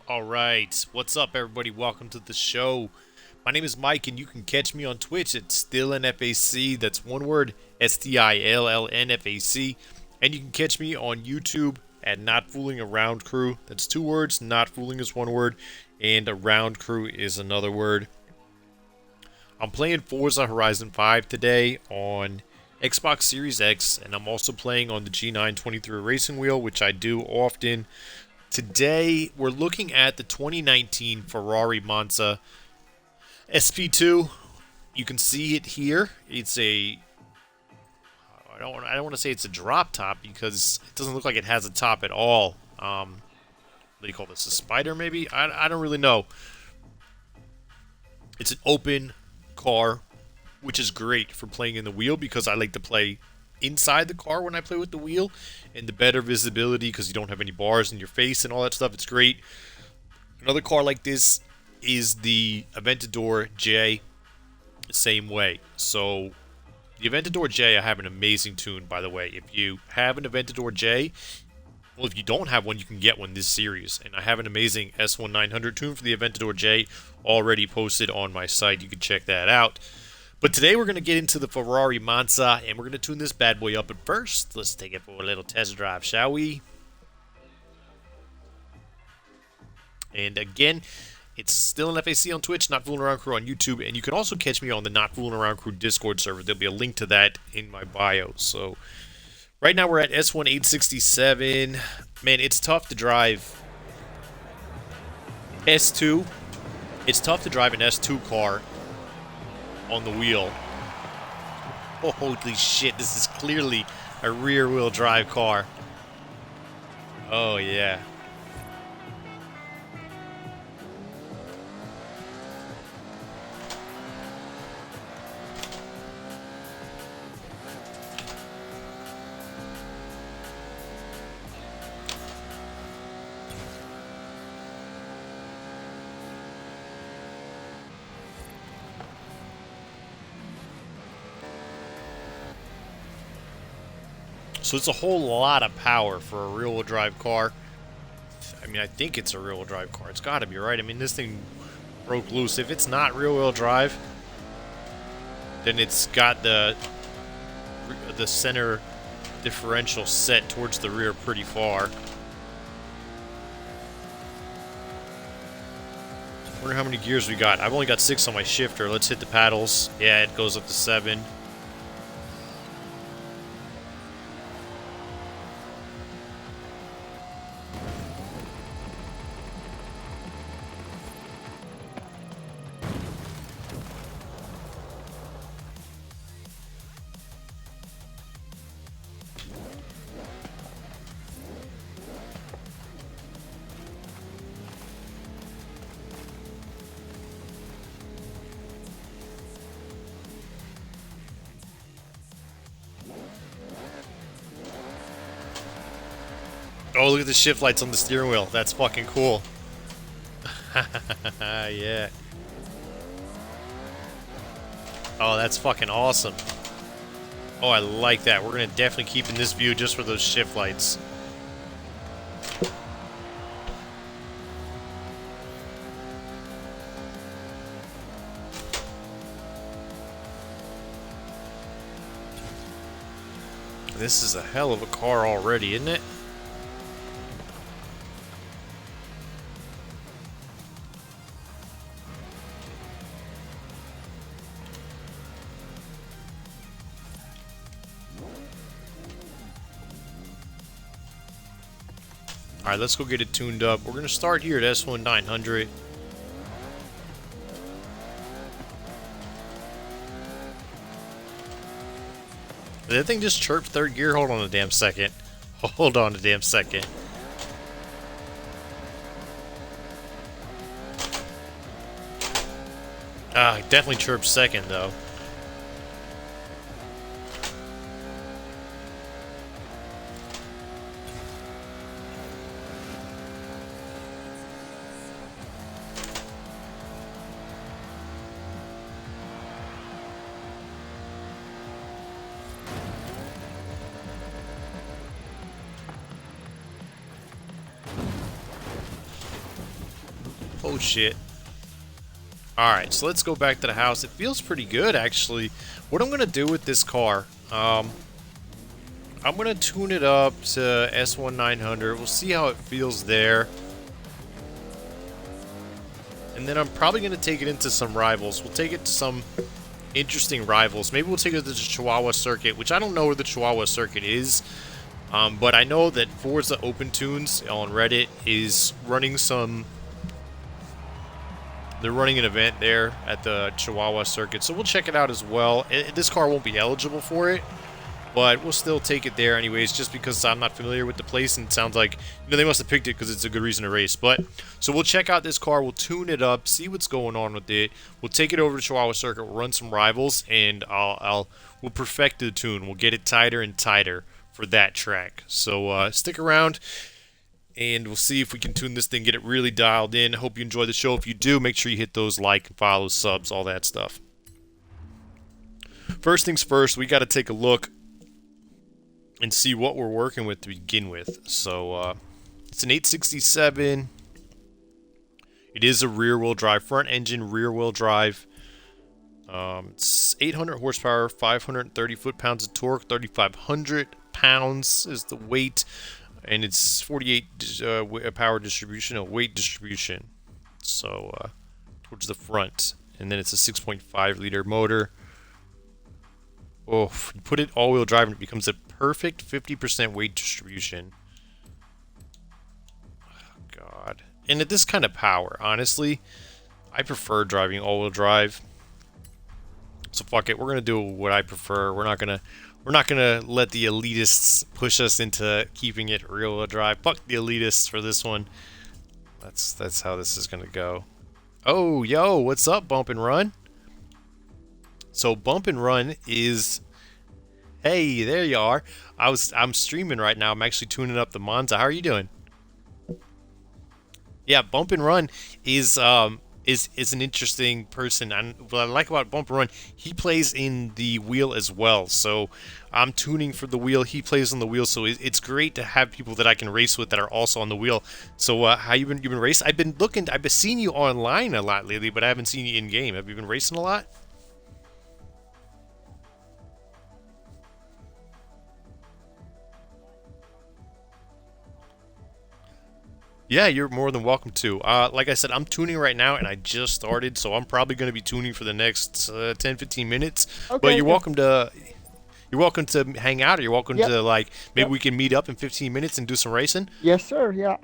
All right, what's up, everybody? Welcome to the show. My name is Mike, and you can catch me on Twitch at StillNFAC. That's one word, STILLNFAC. And you can catch me on YouTube at Not Fooling Around Crew. That's two words. Not Fooling is one word, and Around Crew is another word. I'm playing Forza Horizon 5 today on Xbox Series X, and I'm also playing on the G923 Racing Wheel, which I do often. Today, we're looking at the 2019 Ferrari Monza SP2. You can see it here. It's a... I don't want to say it's a drop top because it doesn't look like it has a top at all. What do you call this? A spider, maybe? I don't really know. It's an open car, which is great for playing in the wheel because I like to play inside the car when I play with the wheel, and the better visibility because you don't have any bars in your face and all that stuff. It's great. Another car like this is the Aventador J, same way. So the Aventador J, I have an amazing tune, by the way. If you have an Aventador J, well, if you don't have one, you can get one this series. And I have an amazing S1900 tune for the Aventador J already posted on my site. You can check that out. But today we're going to get into the Ferrari Monza, and we're going to tune this bad boy up. But first, let's take it for a little test drive, shall we? And again, it's still an FAC on Twitch, Not Fooling Around Crew on YouTube, and you can also catch me on the Not Fooling Around Crew Discord server. There'll be a link to that in my bio. So right now we're at S1867. Man, it's tough to drive S2. It's tough to drive an S2 car on the wheel. Oh, holy shit, this is clearly a rear-wheel drive car. Oh, yeah. So it's a whole lot of power for a rear-wheel drive car. I mean, I think it's a rear-wheel drive car. It's got to be, right? I mean, this thing broke loose. If it's not rear-wheel drive, then it's got the center differential set towards the rear pretty far. I wonder how many gears we got. I've only got 6 on my shifter. Let's hit the paddles. Yeah, it goes up to 7. Oh, look at the shift lights on the steering wheel. That's fucking cool. Yeah. Oh, that's fucking awesome. Oh, I like that. We're gonna definitely keep in this view just for those shift lights. This is a hell of a car already, isn't it? Alright, let's go get it tuned up. We're going to start here at S1900. Did that thing just chirp third gear? Hold on a damn second. Hold on a damn second. Ah, definitely chirped second, though. Oh, shit. Alright, so let's go back to the house. It feels pretty good, actually. What I'm going to do with this car, I'm going to tune it up to S1900. We'll see how it feels there. And then I'm probably going to take it into some rivals. We'll take it to some interesting rivals. Maybe we'll take it to the Chihuahua Circuit, which I don't know where the Chihuahua Circuit is. But I know that Forza Open Tunes on Reddit is running some... They're running an event there at the Chihuahua Circuit, so we'll check it out as well. This car won't be eligible for it, but we'll still take it there anyways, just because I'm not familiar with the place, and it sounds like, you know, they must have picked it because it's a good reason to race. But, so we'll check out this car, we'll tune it up, see what's going on with it, we'll take it over to Chihuahua Circuit, we'll run some rivals, and we'll perfect the tune. We'll get it tighter and tighter for that track. So, stick around, and we'll see if we can tune this thing, get it really dialed in. Hope you enjoy the show. If you do, make sure you hit those like, follow, subs, all that stuff. First things first, we got to take a look and see what we're working with to begin with. So, it's an 867. It is a rear-wheel drive, front-engine rear-wheel drive. It's 800 horsepower, 530 foot-pounds of torque, 3,500 pounds is the weight. And it's 48 power distribution, weight distribution. So, towards the front. And then it's a 6.5 liter motor. Oh, if you put it all-wheel drive and it becomes a perfect 50% weight distribution. Oh, God. And at this kind of power, honestly, I prefer driving all-wheel drive. So fuck it, we're gonna do what I prefer. We're not gonna let the elitists push us into keeping it rear-wheel drive. Fuck the elitists for this one. That's how this is gonna go. Oh, yo, what's up, Bump and Run? So Bump and Run is... Hey, there you are. I'm streaming right now. I'm actually tuning up the Monza. How are you doing? Yeah, Bump and Run is an interesting person. And what I like about Bump and Run, he plays in the wheel as well. So I'm tuning for the wheel. He plays on the wheel. So it's great to have people that I can race with that are also on the wheel. So how you been racing? I've been seeing you online a lot lately, but I haven't seen you in game. Have you been racing a lot? Yeah, you're more than welcome to. Like I said, I'm tuning right now, and I just started, so I'm probably going to be tuning for the next 10, 15 minutes. Okay. But you're welcome to hang out, or you're welcome Yep. to, like, maybe Yep. we can meet up in 15 minutes and do some racing. Yes, sir. Yeah,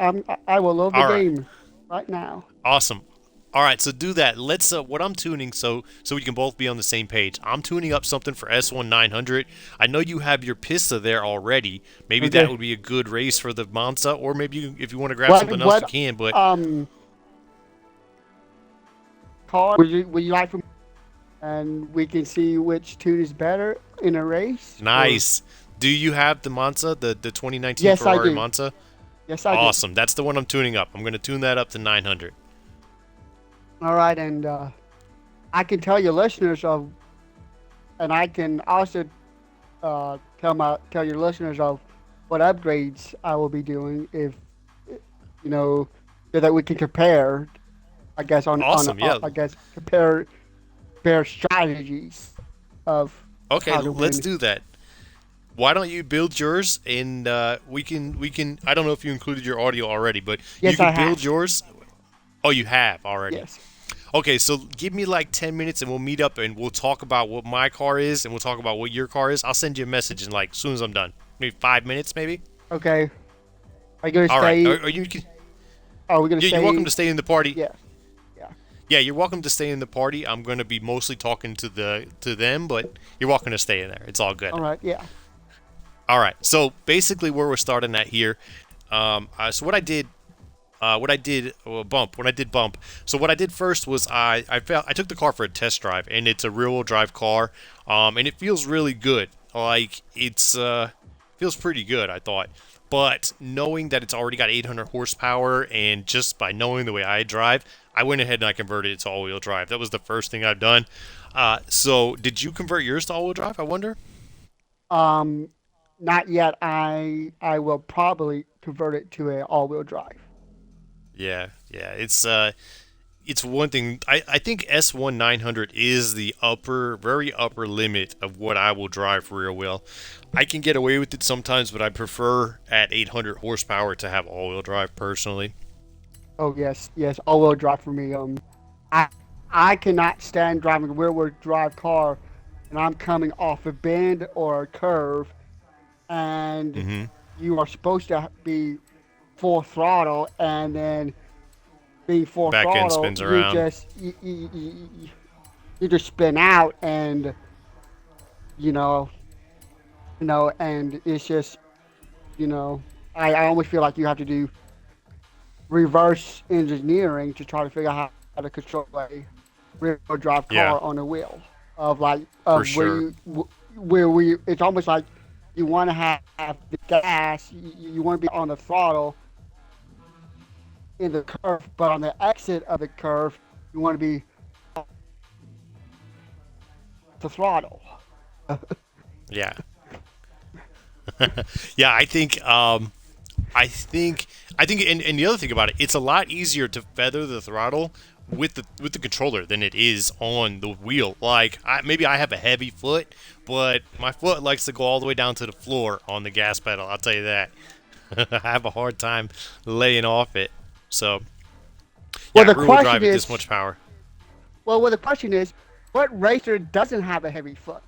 I will load the All right, game right now. awesome. All right, so do that. Let's what I'm tuning so we can both be on the same page. I'm tuning up something for S1900. I know you have your Pista there already. Maybe that Okay. would be a good race for the Monza, or maybe if you want to grab What something else, you what can. But um car would you like from, and we can see which tune is better in a race? Or nice. Do you have the Monza, the 2019 yes, I Ferrari do. Monza? Yes, I do. Awesome. That's the one I'm tuning up. I'm going to tune that up to 900. All right, and I can tell your listeners of, and I can also tell your listeners of what upgrades I will be doing if you know so that we can compare. I guess Awesome. Yeah. I guess compare strategies of Okay, how to let's win. do that. Why don't you build yours and we can I don't know if you included your audio already, but you Yes, I can build have. yours. Oh, you have already. Yes. Okay, so give me like 10 minutes and we'll meet up and we'll talk about what my car is and we'll talk about what your car is. I'll send you a message in like as soon as I'm done. Maybe 5 minutes maybe. Okay. Are you gonna All right. stay? Are you Are we gonna yeah, you're welcome stay? to stay in the party. Yeah. Yeah. Yeah, you're welcome to stay in the party. I'm going to be mostly talking to them, but you're welcome to stay in there. It's all good. All right. Yeah. All right. So basically, where we're starting at here. So bump. When I did bump. So what I did first was I took the car for a test drive, and it's a rear-wheel drive car. And it feels really good. Like it's feels pretty good, I thought. But knowing that it's already got 800 horsepower, and just by knowing the way I drive, I went ahead and I converted it to all-wheel drive. That was the first thing I've done. So did you convert yours to all-wheel drive? I wonder. Um, Not yet. I will probably convert it to a all-wheel drive. Yeah, yeah. it's one thing. I think S1900 is the very upper limit of what I will drive rear wheel. I can get away with it sometimes, but I prefer at 800 horsepower to have all-wheel drive personally. Oh yes, yes, all-wheel drive for me. I I cannot stand driving a rear-wheel drive car, and I'm coming off a bend or a curve, and Hmm. you are supposed to be full throttle, and then being full Back end throttle, spins around. you just spin out, and you know, and it's just you know, I almost feel like you have to do reverse engineering to try to figure out how to control a rear drive Yeah, car on a wheel of for sure. where we it's almost like you want to have the gas, you want to be on the throttle in the curve, but on the exit of the curve you want to be the throttle. Yeah. Yeah, I think, and the other thing about it, it's a lot easier to feather the throttle with the controller than it is on the wheel. Like, maybe I have a heavy foot, but my foot likes to go all the way down to the floor on the gas pedal. I'll tell you that. I have a hard time laying off it. So, Well, yeah, the rear wheel question drive at this is, much power. the question is, what racer doesn't have a heavy foot?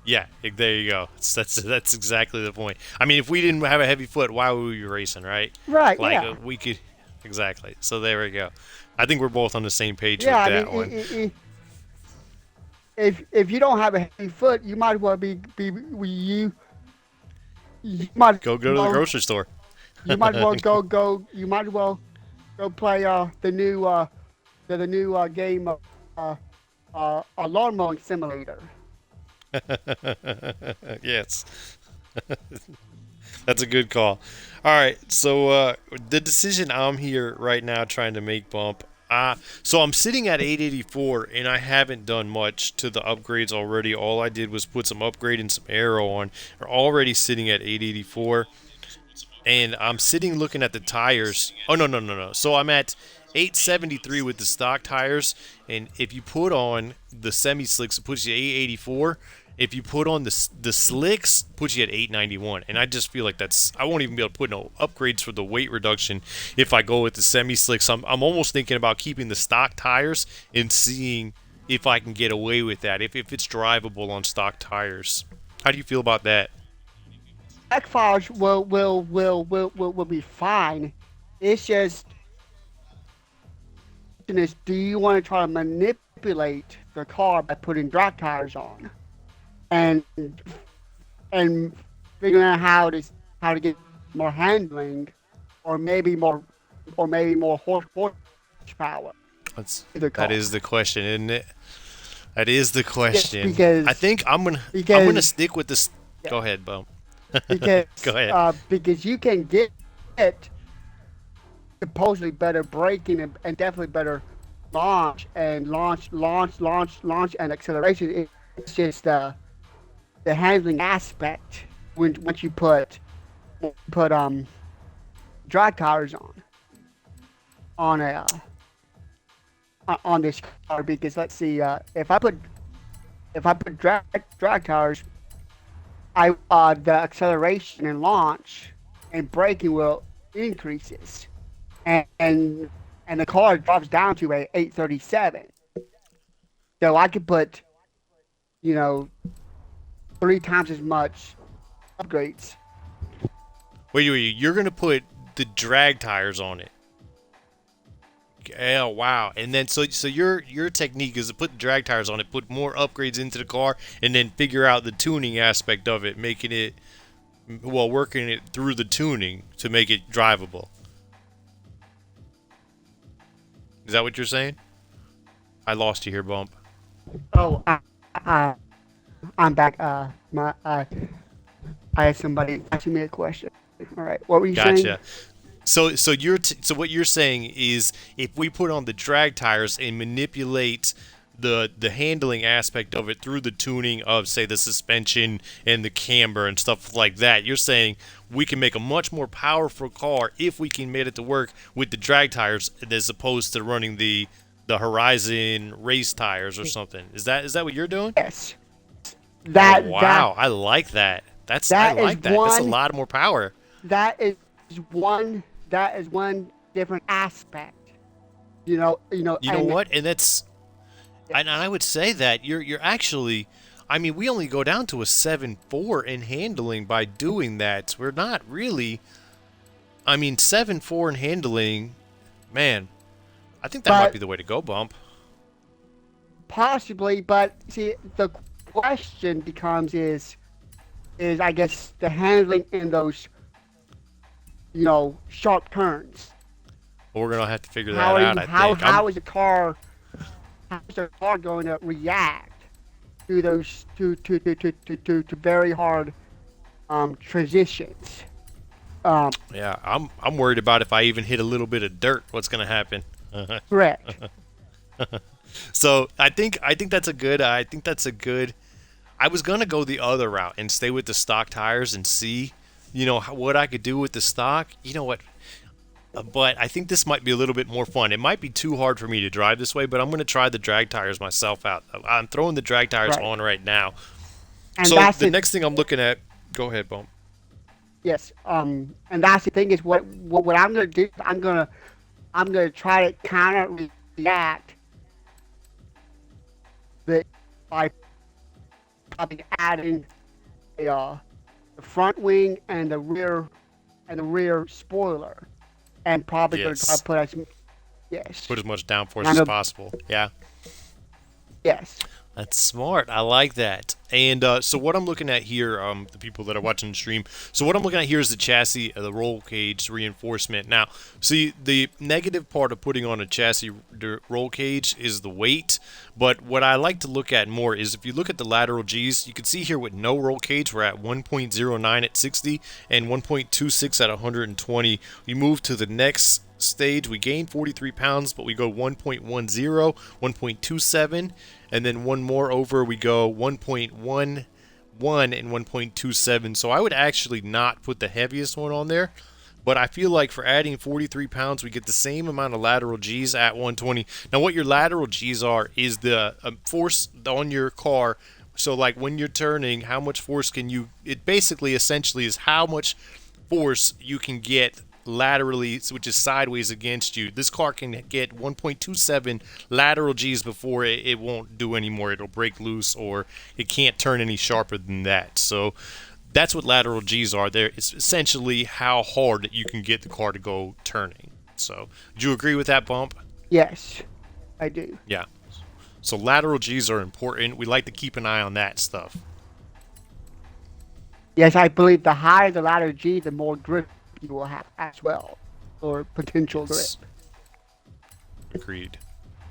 Yeah, there you go. That's exactly the point. I mean, if we didn't have a heavy foot, why would we be racing, right? Right? Like, Yeah. we could exactly. So there we go. I think we're both on the same page Yeah. with I mean, that one. if you don't have a heavy foot, you might as well be you might Go to the well grocery store. you might as well go you might as well go play the new game uh a lawn mowing simulator. Yes, that's a good call. All right, so the decision I'm here right now trying to make, Bump. So I'm sitting at 884, and I haven't done much to the upgrades already. All I did was put some upgrade and some aero on. We're already sitting at 884, and I'm sitting looking at the tires. Oh, no, no, no, no. So I'm at 873 with the stock tires, and if you put on the semi slicks, it puts you at 884. If you put on the slicks, puts you at 891. And I just feel like I won't even be able to put no upgrades for the weight reduction if I go with the semi slicks. I'm almost thinking about keeping the stock tires and seeing if I can get away with that, if it's drivable on stock tires. How do you feel about that? Backfires will be fine. It's just do you want to try to manipulate the car by putting drag tires on and and figuring out how to get more handling or maybe more horsepower in the That car. is the question, isn't it? That is the Yes, question. I because think I'm gonna because stick with this. yeah, Go ahead, Bo. because Go ahead. because you can get supposedly better braking and definitely better launch and acceleration. It's just the handling aspect when once you put drag tires on a on this car because let's see if I put drag tires I the acceleration and launch and braking will increases and and the car drops down to a 837. So I could put you know 3 times as much upgrades. Wait. You're gonna put the drag tires on it. Oh wow! And then so your technique is to put the drag tires on it, put more upgrades into the car, and then figure out the tuning aspect of it, making it working it through the tuning to make it drivable. Is that what you're saying? I lost you here, Bump. Oh, I I'm back. My I had somebody asking me a question. All right, what were you saying? Gotcha. So what you're saying is if we put on the drag tires and manipulate the handling aspect of it through the tuning of say the suspension and the camber and stuff like that, you're saying we can make a much more powerful car if we can get it to work with the drag tires as opposed to running the Horizon race tires or something. Is that what you're doing? Yes, Oh that that wow, I like that. I that is like that. That's a one. lot more power. That is That is one different aspect. You know And what? And that's and yes, I would say that you're actually I mean, we only go down to a 7.4 in handling by doing that. We're not really I mean, 7.4 in handling, man, I think that might but be the way to go, Bump. possibly. But see, the question becomes is I guess the handling in those sharp turns. But we're gonna have to figure How that are out, you? I think. I'm How is the car going to react to those to very hard transitions? Um, yeah, I'm worried about if I even hit a little bit of dirt, what's gonna happen. Correct. So I think that's a good I was gonna go the other route and stay with the stock tires and see, what I could do with the stock. You know what? But I think this might be a little bit more fun. It might be too hard for me to drive this way, but I'm gonna try the drag tires myself out. I'm throwing the drag tires Right. on right now. And So that's the it. next thing I'm looking at, go ahead, Bump. Yes. And that's the thing is what I'm gonna do. I'm gonna try to counter react the by probably adding the front wing and the rear spoiler, and probably gonna try to Yes. put out some. Yes. Put as much downforce And I'm as gonna, possible. Yeah. yes. That's smart. I like that. And so what I'm looking at here, the people that are watching the stream, so what I'm looking at here is the chassis, the roll cage reinforcement. Now, see, the negative part of putting on a chassis roll cage is the weight, but what I like to look at more is if you look at the lateral Gs, you can see here with no roll cage, we're at 1.09 at 60 and 1.26 at 120. We move to the next stage, we gain 43 pounds, but we go 1.10, 1.27, and then one more over, we go 1.11 and 1.27. So I would actually not put the heaviest one on there, but I feel like for adding 43 pounds, we get the same amount of lateral Gs at 120. Now, what your lateral Gs are is the force on your car. So, like when you're turning, how much force can you? It basically, essentially, is how much force you can get laterally, which is sideways against you. This car can get 1.27 lateral Gs before it won't do anymore. It'll break loose or it can't turn any sharper than that. So that's what lateral Gs are. There, it's essentially how hard you can get the car to go turning. So, do you agree with that, Bump? Yes. I do. Yeah. So lateral Gs are important. We like to keep an eye on that stuff. Yes, I believe the higher the ladder G, the more grip you will have as well, or potential grip. Yes. Agreed.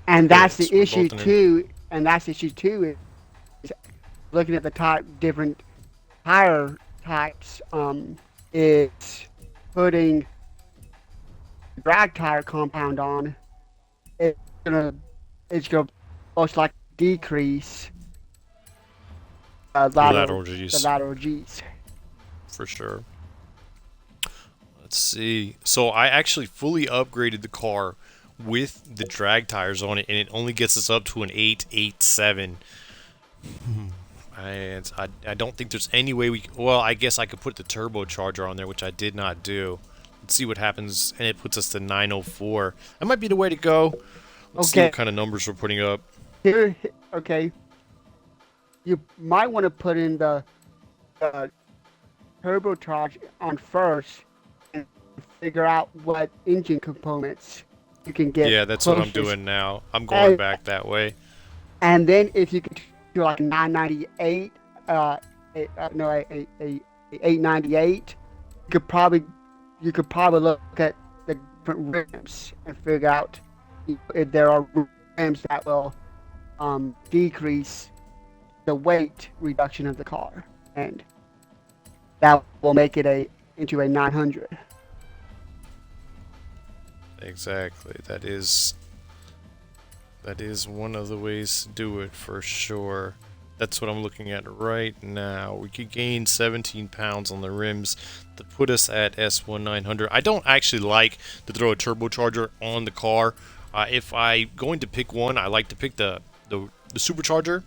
And that's Good. the So we're issue both in. too. And that's the issue too is looking at the different tire types. Is putting drag tire compound on. It's gonna it's gonna most likely decrease Your lateral lateral the Gs. lateral G's. For sure. Let's see. So I actually fully upgraded the car with the drag tires on it, and it only gets us up to an 887. I don't think there's any way we. Well, I guess I could put the turbocharger on there, which I did not do. Let's see what happens, and it puts us to 904. That might be the way to go. Let's see what Okay. kind of numbers we're putting up. Here, okay. You might want to put in the uh, turbocharge on first and figure out what engine components you can get Yeah, that's what I'm closest. doing now. I'm going And, back that way. and then if you could do like 998, no, 898, you could probably look at the different rims and figure out if there are rims that will decrease the weight reduction of the car, and that will make it into a 900. Exactly. That is one of the ways to do it for sure. That's what I'm looking at right now. We could gain 17 pounds on the rims to put us at S1900. I don't actually like to throw a turbocharger on the car. If I going to pick one, I like to pick the supercharger.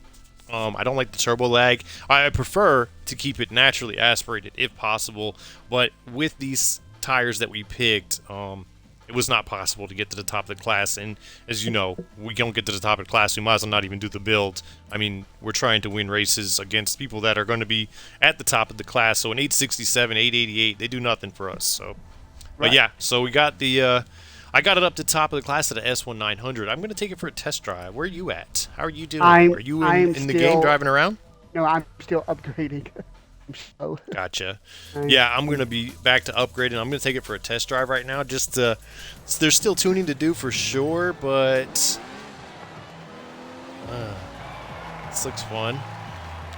I don't like the turbo lag. I prefer to keep it naturally aspirated if possible, but with these tires that we picked, it was not possible to get to the top of the class. And as you know, we don't get to the top of the class, we might as well not even do the build. I mean, we're trying to win races against people that are going to be at the top of the class. So an 867, 888, they do nothing for us. So, but Right. yeah, so we got the. I got it up to top of the class at an S1900. I'm going to take it for a test drive. Where are you at? How are you doing? Are you I'm in the game still driving around? no, I'm still upgrading. I'm slow. Gotcha. I'm, Yeah, I'm going to be back to upgrading. I'm going to take it for a test drive right now. Just there's still tuning to do for sure, but this looks fun.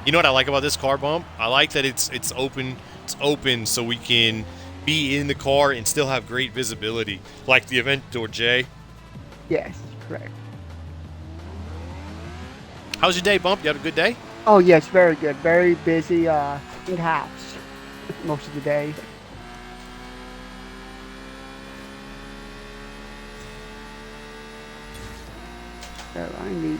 You know what I like about this car bump? I like that it's open. It's open so we can be in the car and still have great visibility, like the event door. Jay, yes, correct. how's your day, bump? You have a good day? Oh yes, very good. Very busy in house most of the day. So I need.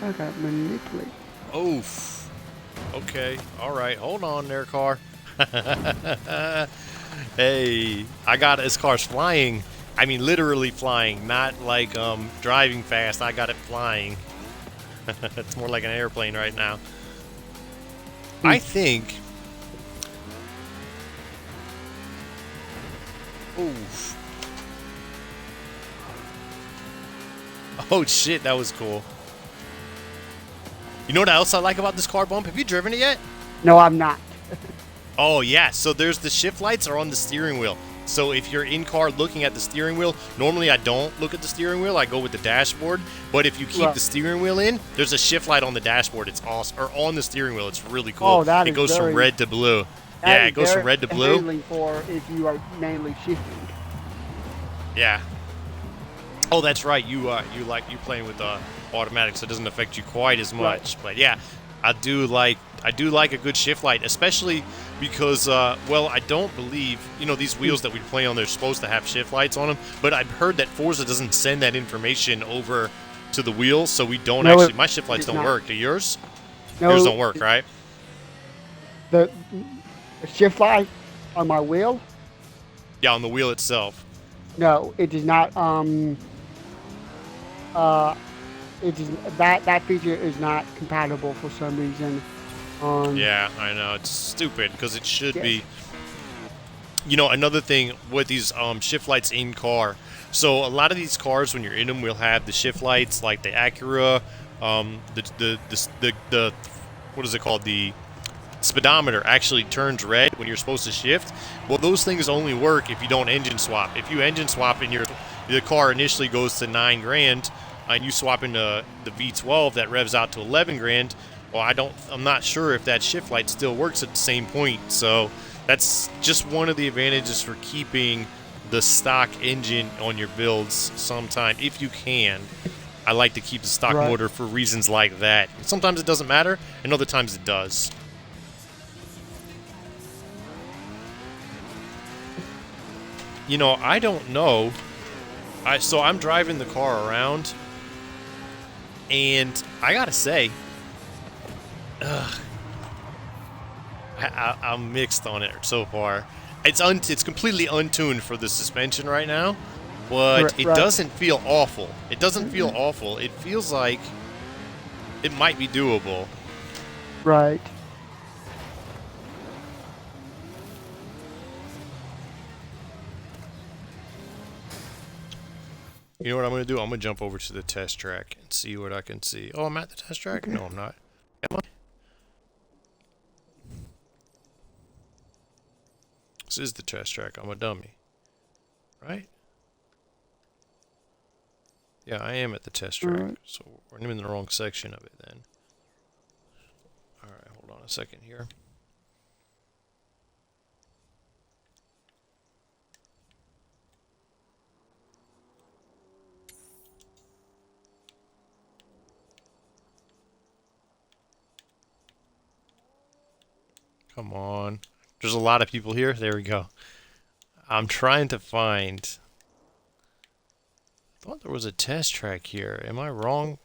I got manipulate. Oof. Okay. All right. Hold on there, car. Hey, I got this car's flying. I mean, literally flying, not like driving fast. I got it flying. It's more like an airplane right now. I think. Oof. Oh shit, that was cool. You know what else I like about this car bump? Have you driven it yet? No, I'm not. Oh yeah, so there's the shift lights are on the steering wheel. So if you're in car looking at the steering wheel, normally I don't look at the steering wheel, I go with the dashboard. But if you keep Right. the steering wheel in, there's a shift light on the dashboard. It's awesome. Or on the steering wheel, it's really cool. Oh, that It is goes from very. red to blue. That Yeah, is it goes from very red to blue. handling for if you are mainly shifting. Yeah. Oh, that's right. You playing with automatic, so it doesn't affect you quite as much. But yeah, I do like a good shift light, especially because well, I don't believe these wheels that we play on. They're supposed to have shift lights on them, but I've heard that Forza doesn't send that information over to the wheels, so we don't No, actually. My shift lights it's don't not. work. Do yours? Yours No, don't work, right? the, the shift light on my wheel. Yeah, on the wheel itself. No, it does not. Uh, it is that feature is not compatible for some reason. Yeah, I know it's stupid because it should Yes. be. Another thing with these shift lights in car. So a lot of these cars, when you're in them, will have the shift lights, like the Acura, the what is it called? The speedometer actually turns red when you're supposed to shift. Well, those things only work if you don't engine swap. If you engine swap and the car initially goes to 9 grand, and you swap into the V12 that revs out to 11 grand. Well, I'm not sure if that shift light still works at the same point. So that's just one of the advantages for keeping the stock engine on your builds sometime, if you can. I like to keep the stock Right. motor for reasons like that. Sometimes it doesn't matter, and other times it does. I don't know. So I'm driving the car around, and I gotta say, I'm mixed on it so far. It's completely untuned for the suspension right now, but it Right. doesn't feel awful. It doesn't feel awful. It feels like it might be doable. Right. You know what I'm gonna do? I'm gonna jump over to the test track and see what I can see. Oh, I'm at the test track? No, I'm not. Am I? This is the test track. I'm a dummy. Right? Yeah, I am at the test track. Alright. So we're in the wrong section of it then. Alright, hold on a second here. Come on. There's a lot of people here. There we go. I'm trying to find. I thought there was a test track here. Am I wrong?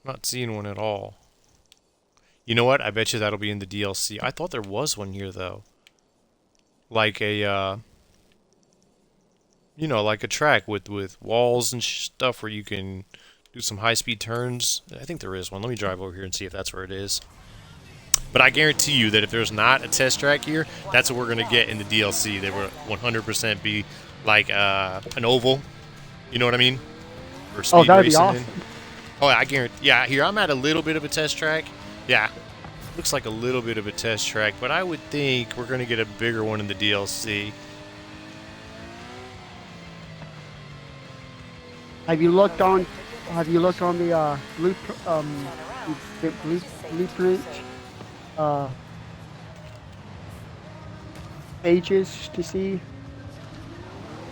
I'm not seeing one at all. You know what? I bet you that'll be in the DLC. I thought there was one here though. Like a like a track with walls and stuff where you can do some high-speed turns. I think there is one. Let me drive over here and see if that's where it is. But I guarantee you that if there's not a test track here, that's what we're going to get in the DLC. They will 100% be like an oval. You know what I mean? Or Oh, speed that'd be racing. awesome. Oh, I guarantee. Yeah, here I'm at a little bit of a test track. Yeah, looks like a little bit of a test track, but I would think we're going to get a bigger one in the DLC. Have you looked on? Have you looked on the blueprint uh, pages to see?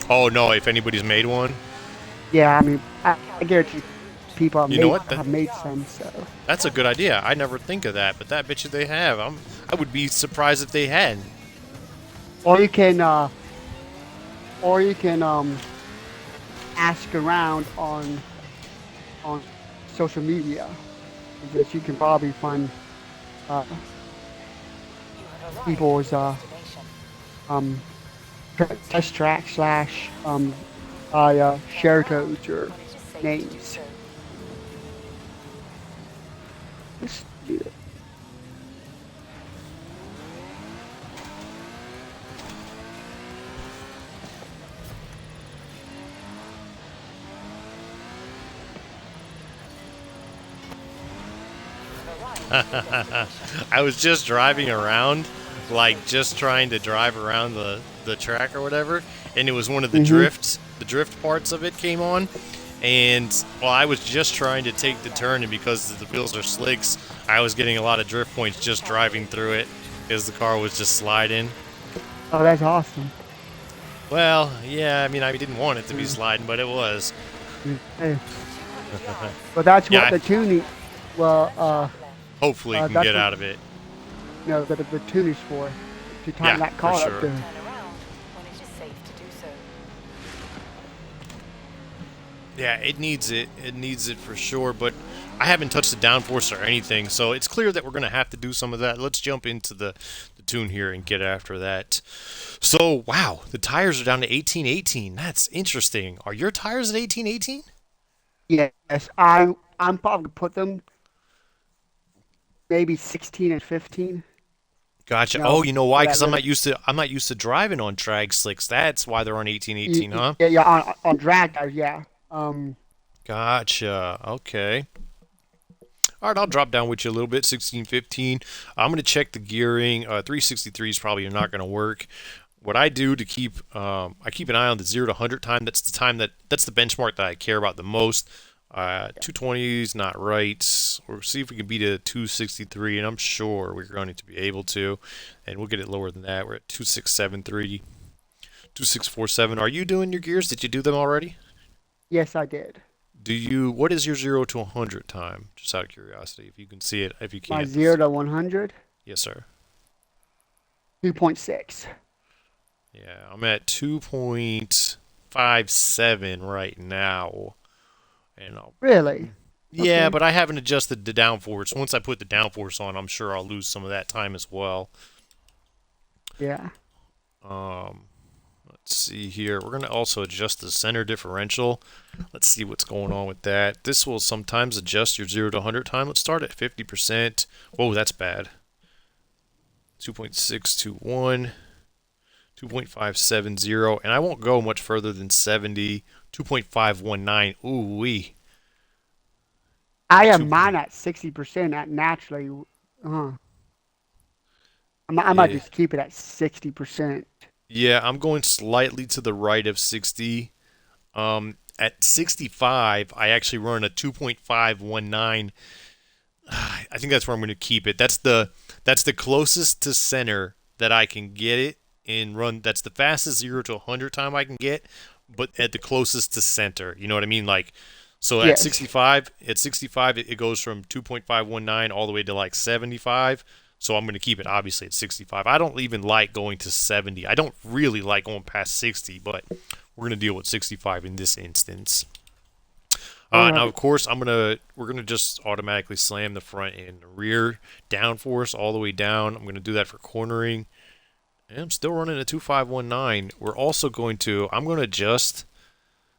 Oh no, if anybody's made one. Yeah, I mean, I guarantee people You know what? have made some. So That's a good idea. I never think of that, but that bet you they have. I would be surprised if they hadn't. or you can ask around on social media, because you can probably find people's test track slash share codes or names. Let's do it. I was just driving around, like just trying to drive around the track or whatever, and it was one of the the drift parts of it came on, and well, I was just trying to take the turn, and because the wheels are slicks, I was getting a lot of drift points just driving through it because the car was just sliding. Oh, that's awesome. Well, yeah, I mean, I didn't want it to be sliding, but it was. Hey. Well, that's Yeah, what the tuning. Well, hopefully, you can that's get what, out of it. the tuning's for, to Yeah, time that for car up sure. to. Turn around when it is safe to do so. Yeah, it needs it. It needs it for sure, but I haven't touched the downforce or anything, so it's clear that we're going to have to do some of that. Let's jump into the tune here and get after that. So, wow, the tires are down to 1818. That's interesting. Are your tires at 1818? Yes, I'm probably put them maybe 16 and 15. Gotcha. No, Oh, you know for why? that Because I'm little. not used to driving on drag slicks. That's why they're on 1818, huh? Yeah, yeah, on drag tires, yeah. Gotcha. Okay. All right, I'll drop down with you a little bit, 1615. I'm going to check the gearing. 363 is probably not going to work. What I do to keep, I keep an eye on the 0 to 100 time. That's the time that's the benchmark that I care about the most. 220 is not right. We'll see if we can beat a 263, and I'm sure we're going to be able to. And we'll get it lower than that. We're at 2673, 2647. Are you doing your gears? Did you do them already? Yes, I did. What is your 0 to 100 time? Just out of curiosity, if you can see it, if you My can't. 0 to 100, Yes, sir. 2.6. Yeah, I'm at 2.57 right now. And Really? yeah, Okay. but I haven't adjusted the downforce. Once I put the downforce on, I'm sure I'll lose some of that time as well. Yeah. Um, let's see here. We're going to also adjust the center differential. Let's see what's going on with that. This will sometimes adjust your 0 to 100 time. Let's start at 50%. Whoa, that's bad. 2.621, 2.570, and I won't go much further than 70, 2.519. Ooh wee. I have Two, mine at 60% at naturally. Uh, I might yeah. just keep it at 60%. Yeah, I'm going slightly to the right of 60. At 65, I actually run a 2.519. I think that's where I'm going to keep it. That's the closest to center that I can get it and run. That's the fastest 0 to 100 time I can get, but at the closest to center. You know what I mean? Like, so Yes. at 65, it goes from 2.519 all the way to like 75. So I'm going to keep it obviously at 65. I don't even like going to 70. I don't really like going past 60, but we're going to deal with 65 in this instance. All Now, right. of course, we're gonna just automatically slam the front and rear downforce all the way down. I'm gonna do that for cornering. And I'm still running a 2519. I'm gonna adjust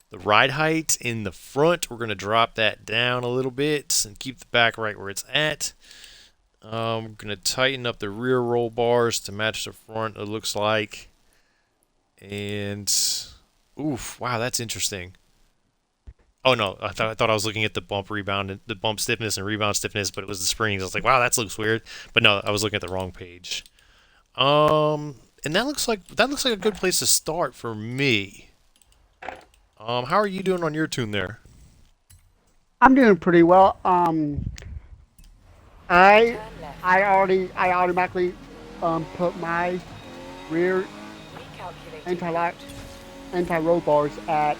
the ride height in the front. We're gonna drop that down a little bit and keep the back right where it's at. I'm gonna tighten up the rear roll bars to match the front. It looks like, and oof, wow, that's interesting. Oh no, I thought I was looking at the the bump stiffness and rebound stiffness, but it was the springs. I was like, wow, that looks weird. But no, I was looking at the wrong page. And that looks like a good place to start for me. How are you doing on your tune there? I'm doing pretty well. I Turn left. I automatically put my rear Recalculating anti-lock route. anti-roll bars at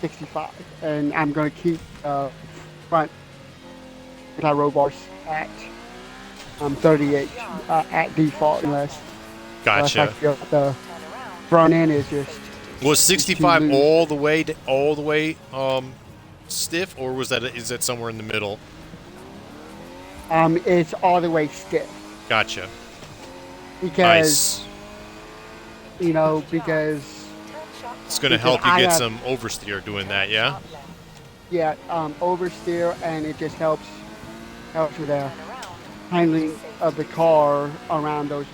65, and I'm going to keep front anti-roll bars at 38 at default, unless I Gotcha. feel the Turn around. front end is just Was it's too 65 loose. all the way stiff, or is that somewhere in the middle? It's all the way stiff Gotcha. because Nice. because Turn sharp It's left. gonna because help you I get have some oversteer doing that, yeah. Sharp left. yeah oversteer, and it just helps with the Turn around. handling of the car around those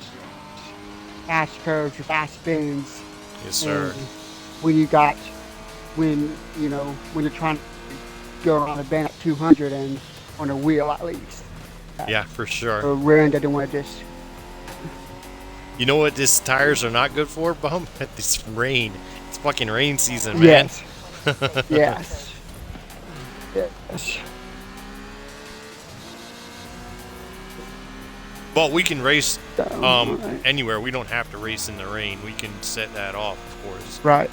fast curves or fast spins. Yes, And sir. when you got when you're trying to go around a bend at 200 and on a wheel at least, Yeah, for sure. or rear end doesn't want to just You know what these tires are not good for, Bum? This rain. It's fucking rain season, man. yes yes yes. But we can race Right. anywhere. We don't have to race in the rain. We can set that off, of course. Right.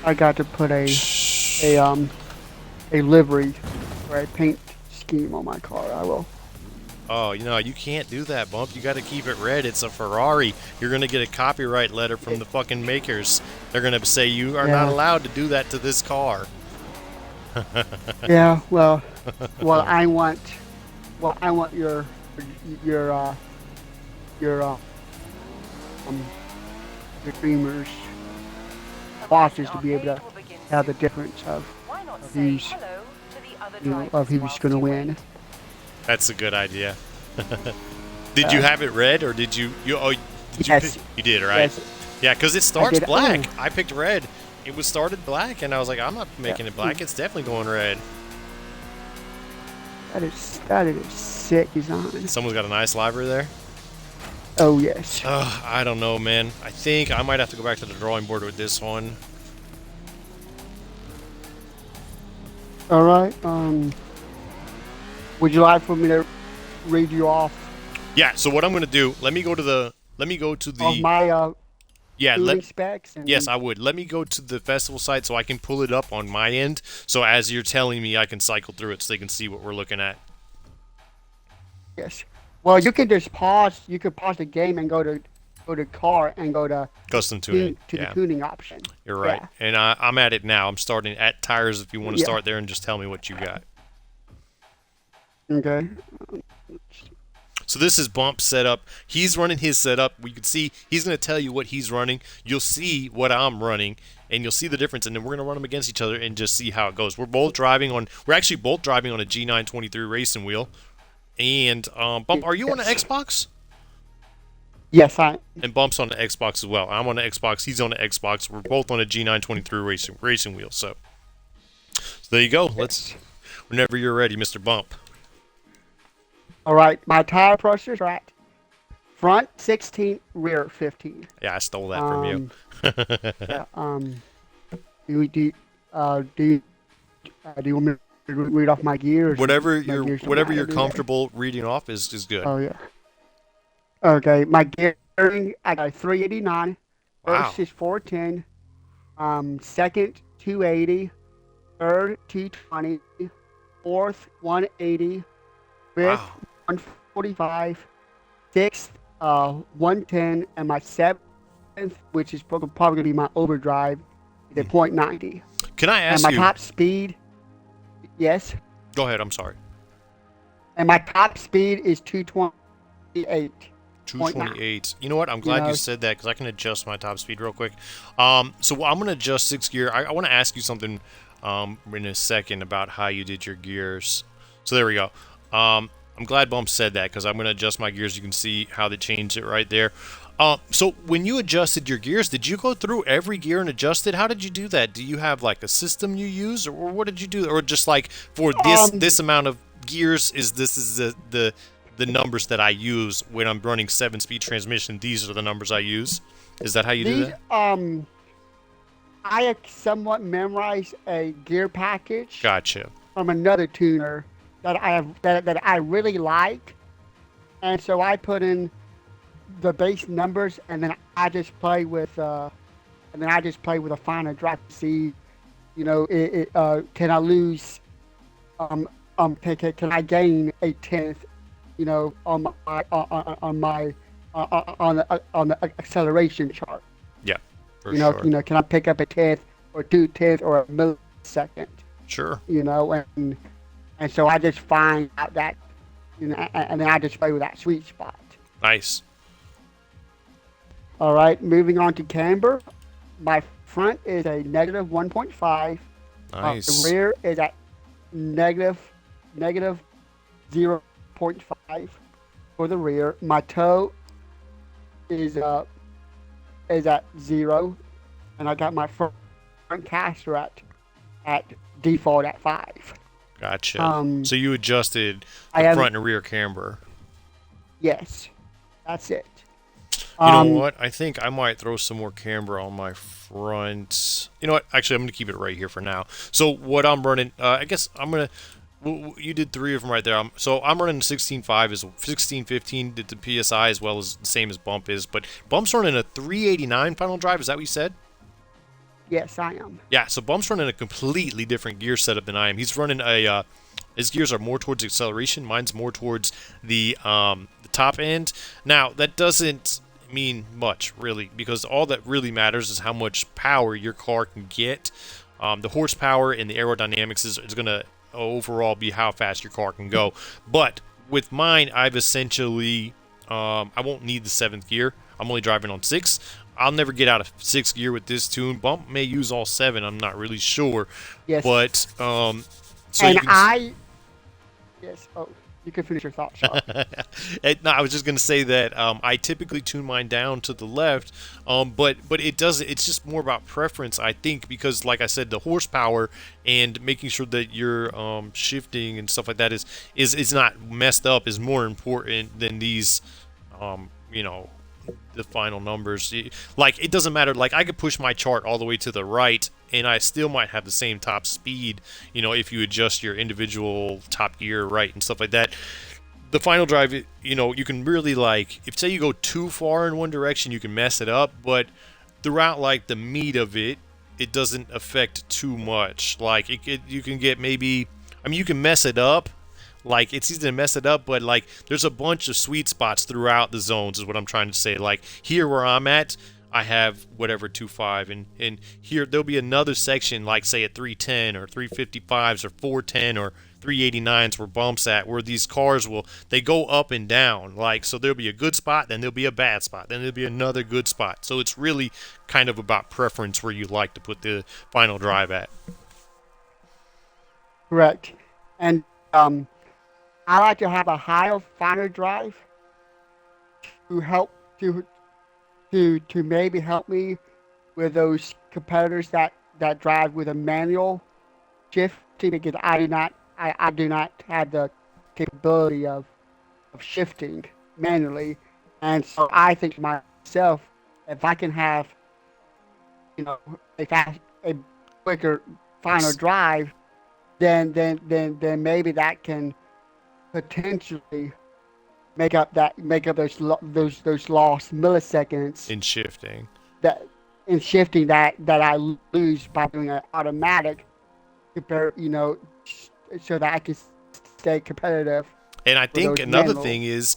I got to put a livery or a paint scheme on my car. I will. Oh, you can't do that, Bump. You got to keep it red. It's a Ferrari. You're gonna get a copyright letter from the fucking makers. They're gonna say you are not Yeah. allowed to do that to this car. Yeah. Well, I want your your um your dreamers bosses to be able to have the difference of Why not of say who's hello to the other you know drivers of who's whilst going to you win. wait? That's a good idea. Did you have it red, or did you? Did you Yes. pick? You did, right? Yes. Yeah, because it starts did. black. Oh. I picked red. It was started black, and I was like, I'm not making it black. It's definitely going red. That is sick design. Someone's got a nice library there. Oh yes. I don't know, man. I think I might have to go back to the drawing board with this one. All right. Would you like for me to read you off Yeah. So what I'm gonna do? Let me go to the. of my Yeah. tuning specs? And, Yes, I would. Let me go to the festival site so I can pull it up on my end. So as you're telling me, I can cycle through it so they can see what we're looking at. Yes. Well, you can just pause. You could pause the game and go to car and go to Custom tuning. the Yeah, tuning option. you're right. Yeah. And I'm at it now. I'm starting at tires. If you want to Yeah. start there and just tell me what you got. Okay. So this is Bump setup. He's running his setup. We can see he's going to tell you what he's running. You'll see what I'm running, and you'll see the difference. And then we're going to run them against each other and just see how it goes. We're actually both driving on a G923 racing wheel. And Bump, are you on the Yes. Xbox? Yes, I. And Bump's on the Xbox as well. I'm on the Xbox. He's on the Xbox. We're both on a G923 racing wheel. So there you go. Whenever you're ready, Mr. Bump. All right. My tire pressures are at front 16, rear 15. Yeah, I stole that from you. Yeah, do you want me to read off my gears? Whatever My gears don't whatever matter, you're do they? comfortable reading off is good. Oh yeah. Okay, my gearing, I got 389. Wow. First is 410. Second 280. Third 220. fourth 180, fifth Wow. 145, sixth 110, and my seventh, which is probably going to be my overdrive, is at .90. Can I And ask my you? top speed, yes, Go ahead. I'm sorry. and my top speed is 228.9. 228. You know what? I'm You glad you know, said that because I can adjust my top speed real quick. So I'm gonna adjust sixth gear. I want to ask you something in a second about how you did your gears. So there we go. I'm glad Bump said that because I'm gonna adjust my gears. You can see how they changed it right there. So when you adjusted your gears, did you go through every gear and adjust it? How did you do that? Do you have like a system you use, or what did you do, or just like for this amount of gears is the numbers that I use when I'm running 7-speed transmission? These are the numbers I use. Is that how you do these that? I have somewhat memorized a gear package Gotcha. from another tuner that I have that I really like, and so I put in the base numbers, and then I just play with a finer drive to see, can I lose, can I gain a tenth, on the acceleration chart. Yeah, for sure. Can I pick up a tenth or 2/10 or a millisecond? Sure. And so I just find out that, and then I just play with that sweet spot. Nice. All right, moving on to camber. My front is a negative 1.5. Nice. The rear is at negative 0.5 for the rear. My toe is at 0, and I got my front caster at default at 5. Gotcha. So you adjusted I the have front and rear camber. Yes, that's it. You know what? I think I might throw some more camber on my front. You know what? Actually, I'm going to keep it right here for now. So what I'm running, I guess I'm going to, you did 3 of them right there. So I'm running 16.5 is 16.15 did the PSI as well as the same as Bump is. But Bump's running a 389 final drive. Is that what you said? Yes, I am. Yeah, so Bump's running a completely different gear setup than I am. He's running his gears are more towards acceleration. Mine's more towards the top end. Now, that doesn't mean much, really, because all that really matters is how much power your car can get. The horsepower and the aerodynamics is going to overall be how fast your car can go. But with mine, I've essentially, I won't need the 7th gear. I'm only driving on 6. I'll never get out of 6th gear with this tune. Bump may use all 7. I'm not really sure. Yes. But, so and you can... Yes. Oh, you can finish your thought, Sean. No, I was just gonna say that I typically tune mine down to the left, but it does. It's just more about preference, I think, because like I said, the horsepower and making sure that you're shifting and stuff like that is not messed up is more important than these, you know, the final numbers. Like, it doesn't matter. Like, I could push my chart all the way to the right and I still might have the same top speed, you know, if you adjust your individual top gear right and stuff like that. The final drive, you know, you can really, like, if say you go too far in one direction, you can mess it up, but throughout, like, the meat of it, it doesn't affect too much. Like, you can get maybe, I mean, you can mess it up. Like, it's easy to mess it up, but, like, there's a bunch of sweet spots throughout the zones is what I'm trying to say. Like, here where I'm at, I have whatever 2.5, and here there'll be another section, like, say, at 310 or 355s or 410 or 389s where Bump's at, where these cars they go up and down. Like, so there'll be a good spot, then there'll be a bad spot, then there'll be another good spot. So it's really kind of about preference where you like to put the final drive at. Correct. And I like to have a higher, finer drive to help to maybe help me with those competitors that drive with a manual shifting, because I do not have the capability of shifting manually. And so I think to myself, if I can have, you know, a quicker, finer drive, then maybe that can potentially make up those lost milliseconds In shifting. that I lose by doing an automatic compared, you know, so that I can stay competitive And I for think those another manual. thing is,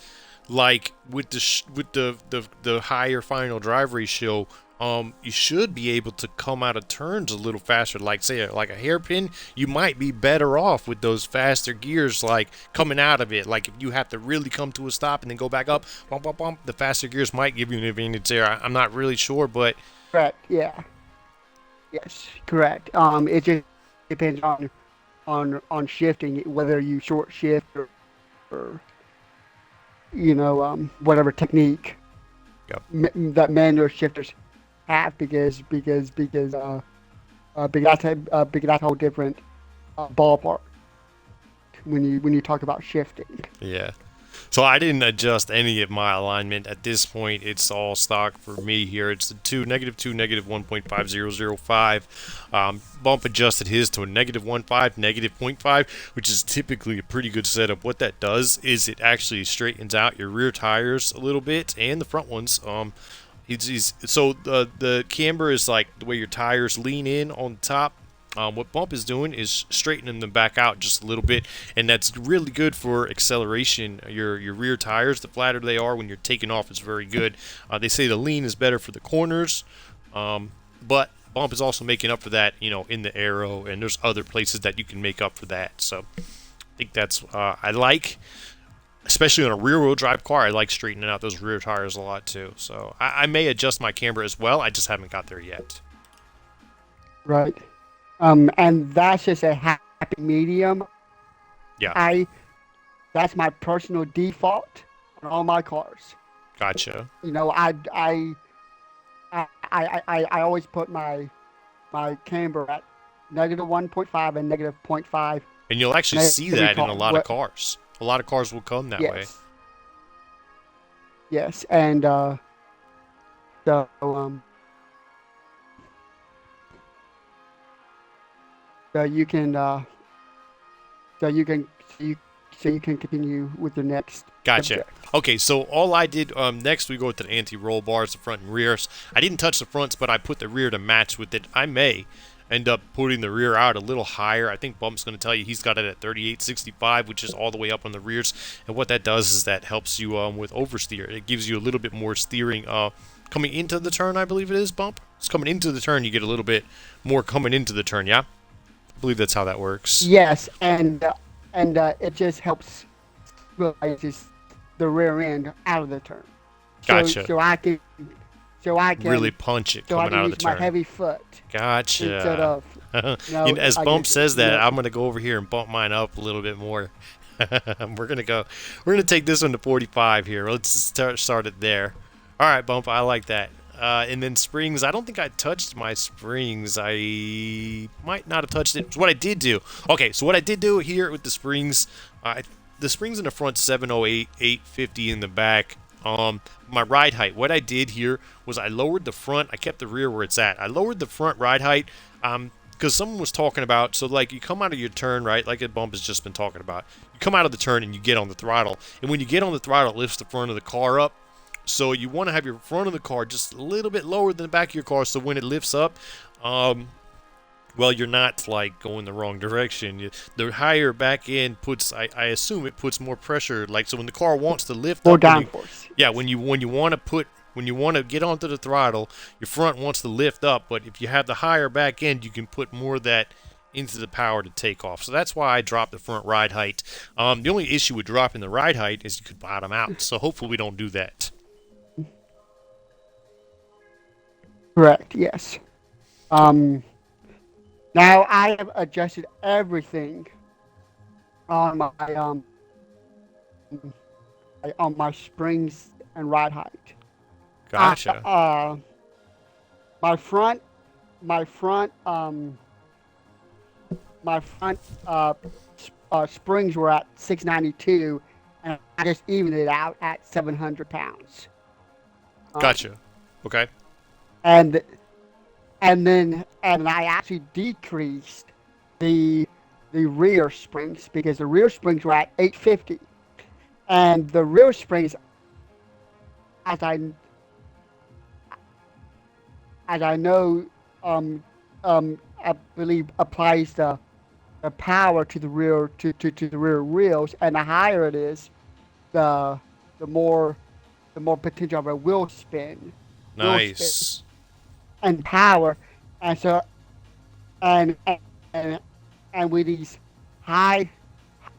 like with the higher final drive ratio, you should be able to come out of turns a little faster. Like say like a hairpin, you might be better off with those faster gears, like coming out of it. Like if you have to really come to a stop and then go back up, bump, bump, bump, the faster gears might give you an advantage there. I'm not really sure, but Correct. Yeah. Yes. Correct. It just depends on shifting, whether you short shift or whatever technique yep. that manual shifters have, because that's a whole different ballpark when you talk about shifting. Yeah. So I didn't adjust any of my alignment at this point. It's all stock for me here. It's the -2, -1.5005. Bump adjusted his to a -1.5, -0.5, which is typically a pretty good setup. What that does is it actually straightens out your rear tires a little bit and the front ones. So the camber is like the way your tires lean in on top. What Bump is doing is straightening them back out just a little bit, and that's really good for acceleration. Your rear tires, the flatter they are when you're taking off, is very good. They say the lean is better for the corners, but Bump is also making up for that, in the aero, and there's other places that you can make up for that. So I think that's I like, especially on a rear-wheel drive car. I like straightening out those rear tires a lot too. So I may adjust my camber as well. I just haven't got there yet. Right. And that's just a happy medium. Yeah, That's my personal default on all my cars. gotcha. You know, I always put my camber at -1.5 and -0.5 And you'll actually in see every that in car. a lot of cars. A lot of cars will come that way. Yes, yes, and so so you can so you can so you can continue with your next Gotcha. subject. Okay, so all I did, next we go to the anti-roll bars, the front and rears. I didn't touch the fronts, but I put the rear to match with it. I may end up putting the rear out a little higher. I think Bump's going to tell you he's got it at 3865, which is all the way up on the rears. And what that does is that helps you with oversteer. It gives you a little bit more steering coming into the turn, I believe it is, Bump. It's coming into the turn, you get a little bit more coming into the turn, yeah? I believe that's how that works. Yes, and it just helps realizes the rear end out of the turn. Gotcha. So I can Really punch it so I coming can out of use the my turn. heavy foot Gotcha. instead of As I Bump guess, says that, I'm gonna go over here and bump mine up a little bit more. We're gonna take this one to 45 here. Let's start it there. All right, Bump, I like that. And then springs, I don't think I touched my springs. I might not have touched it. So what I did do, okay, so what I did do here with the springs, the springs in the front 708, 850 in the back. My ride height, what I did here was I lowered the front. I kept the rear where it's at. I lowered the front ride height because someone was talking about, so like you come out of your turn, right, like a Bump has just been talking about. You come out of the turn and you get on the throttle. And when you get on the throttle, it lifts the front of the car up. So you want to have your front of the car just a little bit lower than the back of your car, so when it lifts up, well, you're not like going the wrong direction. The higher back end puts, I assume it puts more pressure. Like so, when the car wants to lift more up, downforce. yeah, when you want to get onto the throttle, your front wants to lift up. But if you have the higher back end, you can put more of that into the power to take off. So that's why I dropped the front ride height. The only issue with dropping the ride height is you could bottom out. So hopefully we don't do that. Correct. Yes. Now I have adjusted everything on my springs and ride height. Gotcha. My front my front my front springs were at 692, and I just evened it out at 700 pounds. Gotcha. Okay. And I actually decreased the rear springs because the rear springs were at 850, and the rear springs, as I know, I believe applies to the power to the rear to the rear wheels, and the higher it is, the the more the more potential of a wheel spin Nice. and power, and so and and and with these high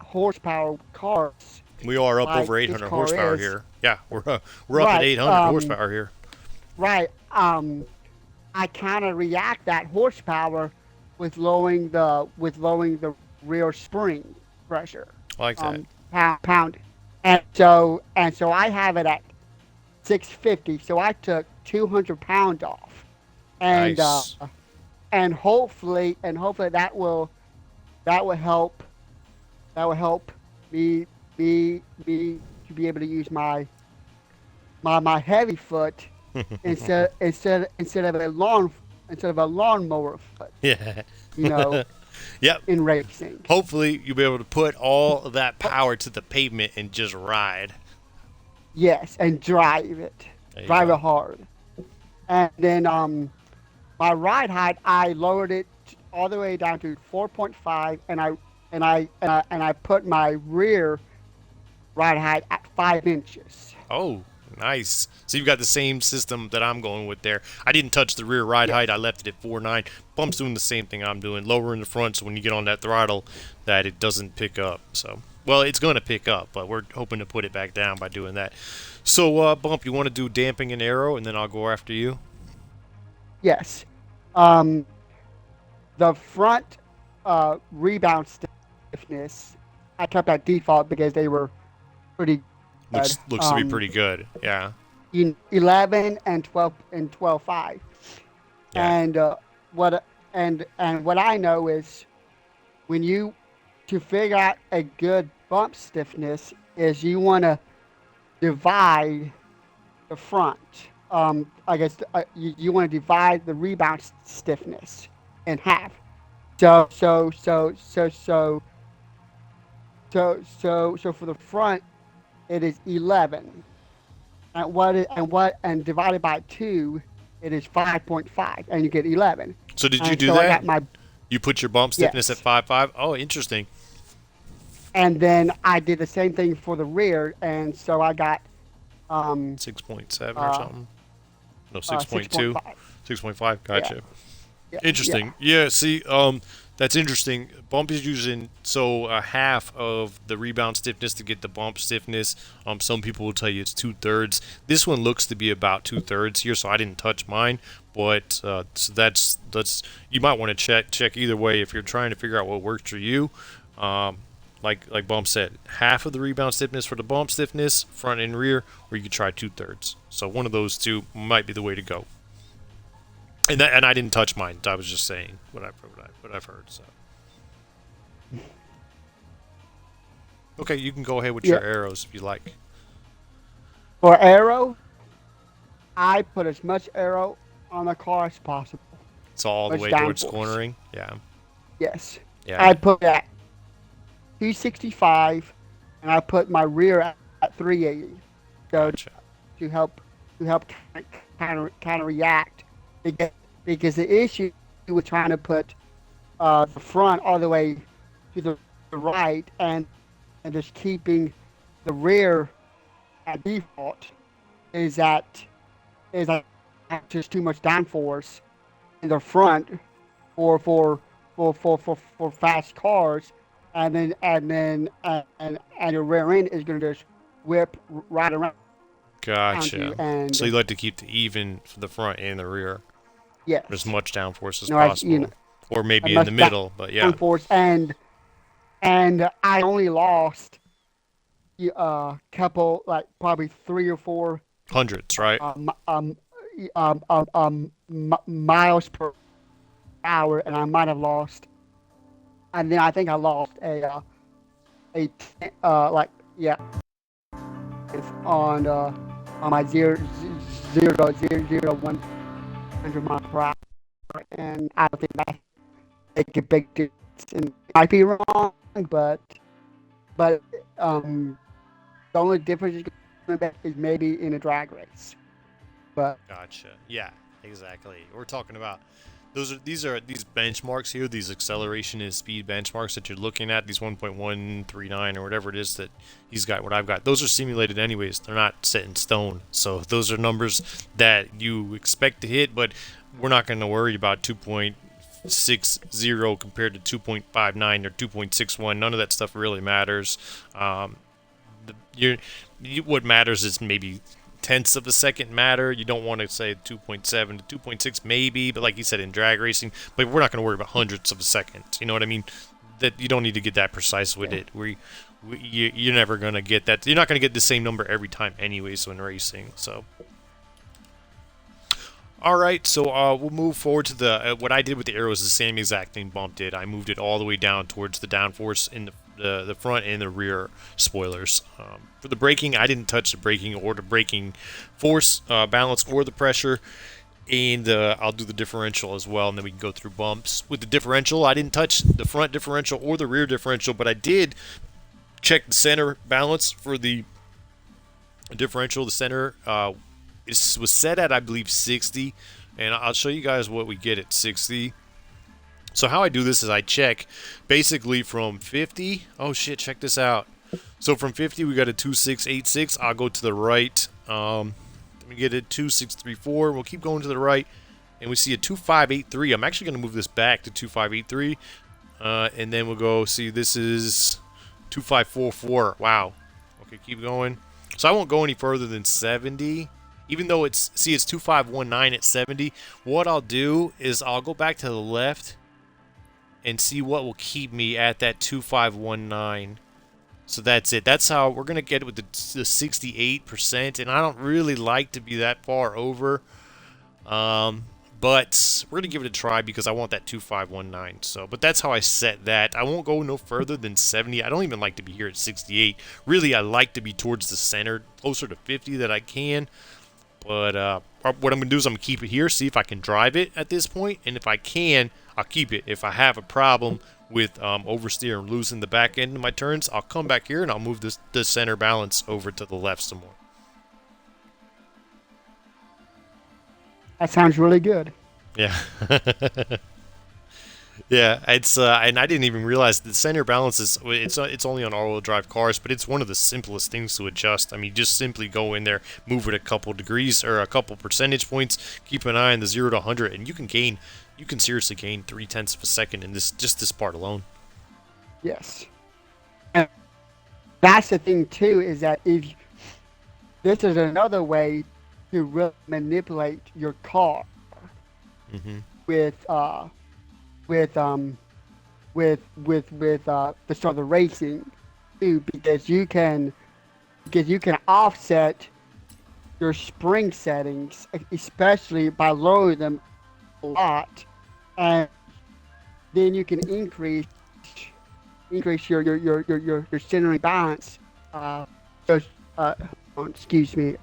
horsepower cars We are up like over this 800 car horsepower is, here. Yeah, we're up at right, 800 horsepower here. right, I kind of react that horsepower with lowering the rear spring pressure, I like that. pound, and so I have it at 650. So I took 200 pounds off, and Nice. hopefully that will help me me to be able to use my heavy foot instead of a lawnmower foot, Yeah. you know, Yep. in racing. Hopefully you'll be able to put all of that power to the pavement and just ride. Yes, and There you drive go. it hard, and then my ride height I lowered it all the way down to 4.5, and I put my rear ride height at 5 inches. Oh, nice. So you've got the same system that I'm going with there. I didn't touch the rear ride height. I Yes, left it at 4.9. Bump's doing the same thing I'm doing, lowering the front so when you get on that throttle that it doesn't pick up. So, well, it's going to pick up, but we're hoping to put it back down by doing that. So, Bump, you want to do damping and aero, and then I'll go after you? yes. Um, the front rebound stiffness I kept at default because they were pretty good. Which looks to be pretty good. Yeah. 11 and 12.5. Yeah. And what and what I know is when you to figure out a good bump stiffness is you want to divide the front. I guess you want to divide the rebound stiffness in half. So so for the front it is 11, and divided by two, it is 5.5, and you get 11. So did you And do so I that? got my You put your bump stiffness at yes, 5.5? Oh, interesting. and then I did the same thing for the rear, and so I got um 6.7 or uh something? No, 6.2. 6.5. 6.5. Yeah, Gotcha. yeah, yeah. Interesting. Yeah, see, that's interesting. Bump is using so a half of the rebound stiffness to get the bump stiffness. Some people will tell you it's 2/3. This one looks to be about 2/3 here, so I didn't touch mine. But so that's you might want to check either way if you're trying to figure out what works for you. Um, like Bump said, half of the rebound stiffness for the bump stiffness, front and rear, or you could try 2/3. So one of those two might be the way to go. And I didn't touch mine. I was just saying what I've heard. So okay, you can go ahead with Yeah. your arrows if you like. For aero, I put as much aero on the car as possible. It's all the Much way towards downforce. cornering. Yeah, Yes, yeah, I put at 265, and I put my rear at 380. So gotcha. to help kind of react, because the issue with trying to put the front all the way to the right, and just keeping the rear at default is that I have just too much downforce in the front for fast cars, and your rear end is going to just whip right around you. Gotcha. So And you like to keep the even for the front and the rear, as yes, much downforce as as you possible, know, or I maybe in the must middle. But yeah, downforce, and I only lost couple, like probably 3 or 4 hundreds, right? um, um, miles per hour, and I might have lost, and then I think I lost a like, yeah, it's on my 100 mile per hour, and I don't think that make a big difference. And I might be wrong, but but um the only difference is going to be is maybe in a drag race. But Gotcha. Yeah, exactly. We're talking about These are these benchmarks here, these acceleration and speed benchmarks that you're looking at, these 1.139 or whatever it is that he's got, what I've got. Those are simulated anyways. They're not set in stone. So those are numbers that you expect to hit, but we're not going to worry about 2.60 compared to 2.59 or 2.61. None of that stuff really matters. What matters is maybe tenths of a second matter. You don't want to say 2.7 to 2.6 maybe, but like you said in drag racing, but we're not going to worry about hundredths of a second. You know what I mean? That you don't need to get that precise with it. You're never going to get that. You're not going to get the same number every time anyways when racing. So all right, so we'll move forward to the what I did with the arrow is the same exact thing Bump did. I moved it all the way down towards the downforce in the front and the rear spoilers. For the braking, I didn't touch the braking or the braking force, balance, or the pressure. And I'll do the differential as well, and then we can go through bumps. With the differential, I didn't touch the front differential or the rear differential, but I did check the center balance for the differential. The center was set at, I believe, 60, and I'll show you guys what we get at 60. So how I do this is I check basically from 50. Oh shit, check this out. So from 50 we got a 2686. I'll go to the right. Then we get a 2634. We'll keep going to the right, and we see a 2583. I'm actually going to move this back to 2583, and then we'll go see this is 2544. Wow. Okay, keep going. So I won't go any further than 70. Even though it's 2519 at 70, what I'll do is I'll go back to the left and see what will keep me at that 2519. So that's it. That's how we're going to get it with the 68%, and I don't really like to be that far over. But we're going to give it a try because I want that 2519. So, but that's how I set that. I won't go no further than 70. I don't even like to be here at 68. Really, I like to be towards the center, closer to 50 that I can. But what I'm going to do is I'm going to keep it here, see if I can drive it at this point. And if I can, I'll keep it. If I have a problem with oversteer and losing the back end of my turns, I'll come back here and I'll move the center balance over to the left some more. That sounds really good. Yeah. Yeah, it's and I didn't even realize the center balance is it's only on all-wheel drive cars, but it's one of the simplest things to adjust. I mean, just simply go in there, move it a couple degrees or a couple percentage points, keep an eye on the 0 to 100, and you can seriously gain 0.3 of a second in this part alone. Yes. And that's the thing too, is that if this is another way to really manipulate your car with the start of the racing too, because you can offset your spring settings, especially by lowering them a lot, and then you can increase your centering balance. Excuse me.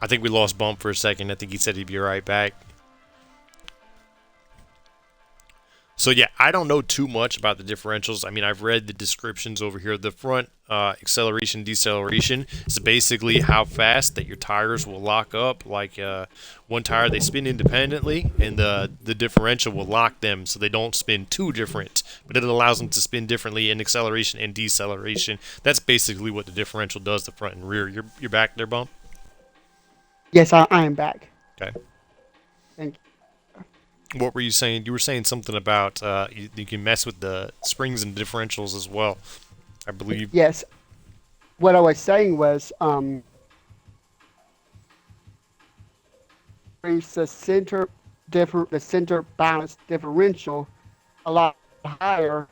I think we lost Bump for a second. I think he said he'd be right back. So yeah, I don't know too much about the differentials. I mean, I've read the descriptions over here. The front acceleration, deceleration is basically how fast that your tires will lock up. Like one tire, they spin independently, and the differential will lock them so they don't spin too different. But it allows them to spin differently in acceleration and deceleration. That's basically what the differential does, the front and rear. You're back there, Bump? Yes, I am back. Okay. Thank you. What were you saying? You were saying something about you can mess with the springs and differentials as well, I believe. Yes. What I was saying was increase the center balance differential a lot higher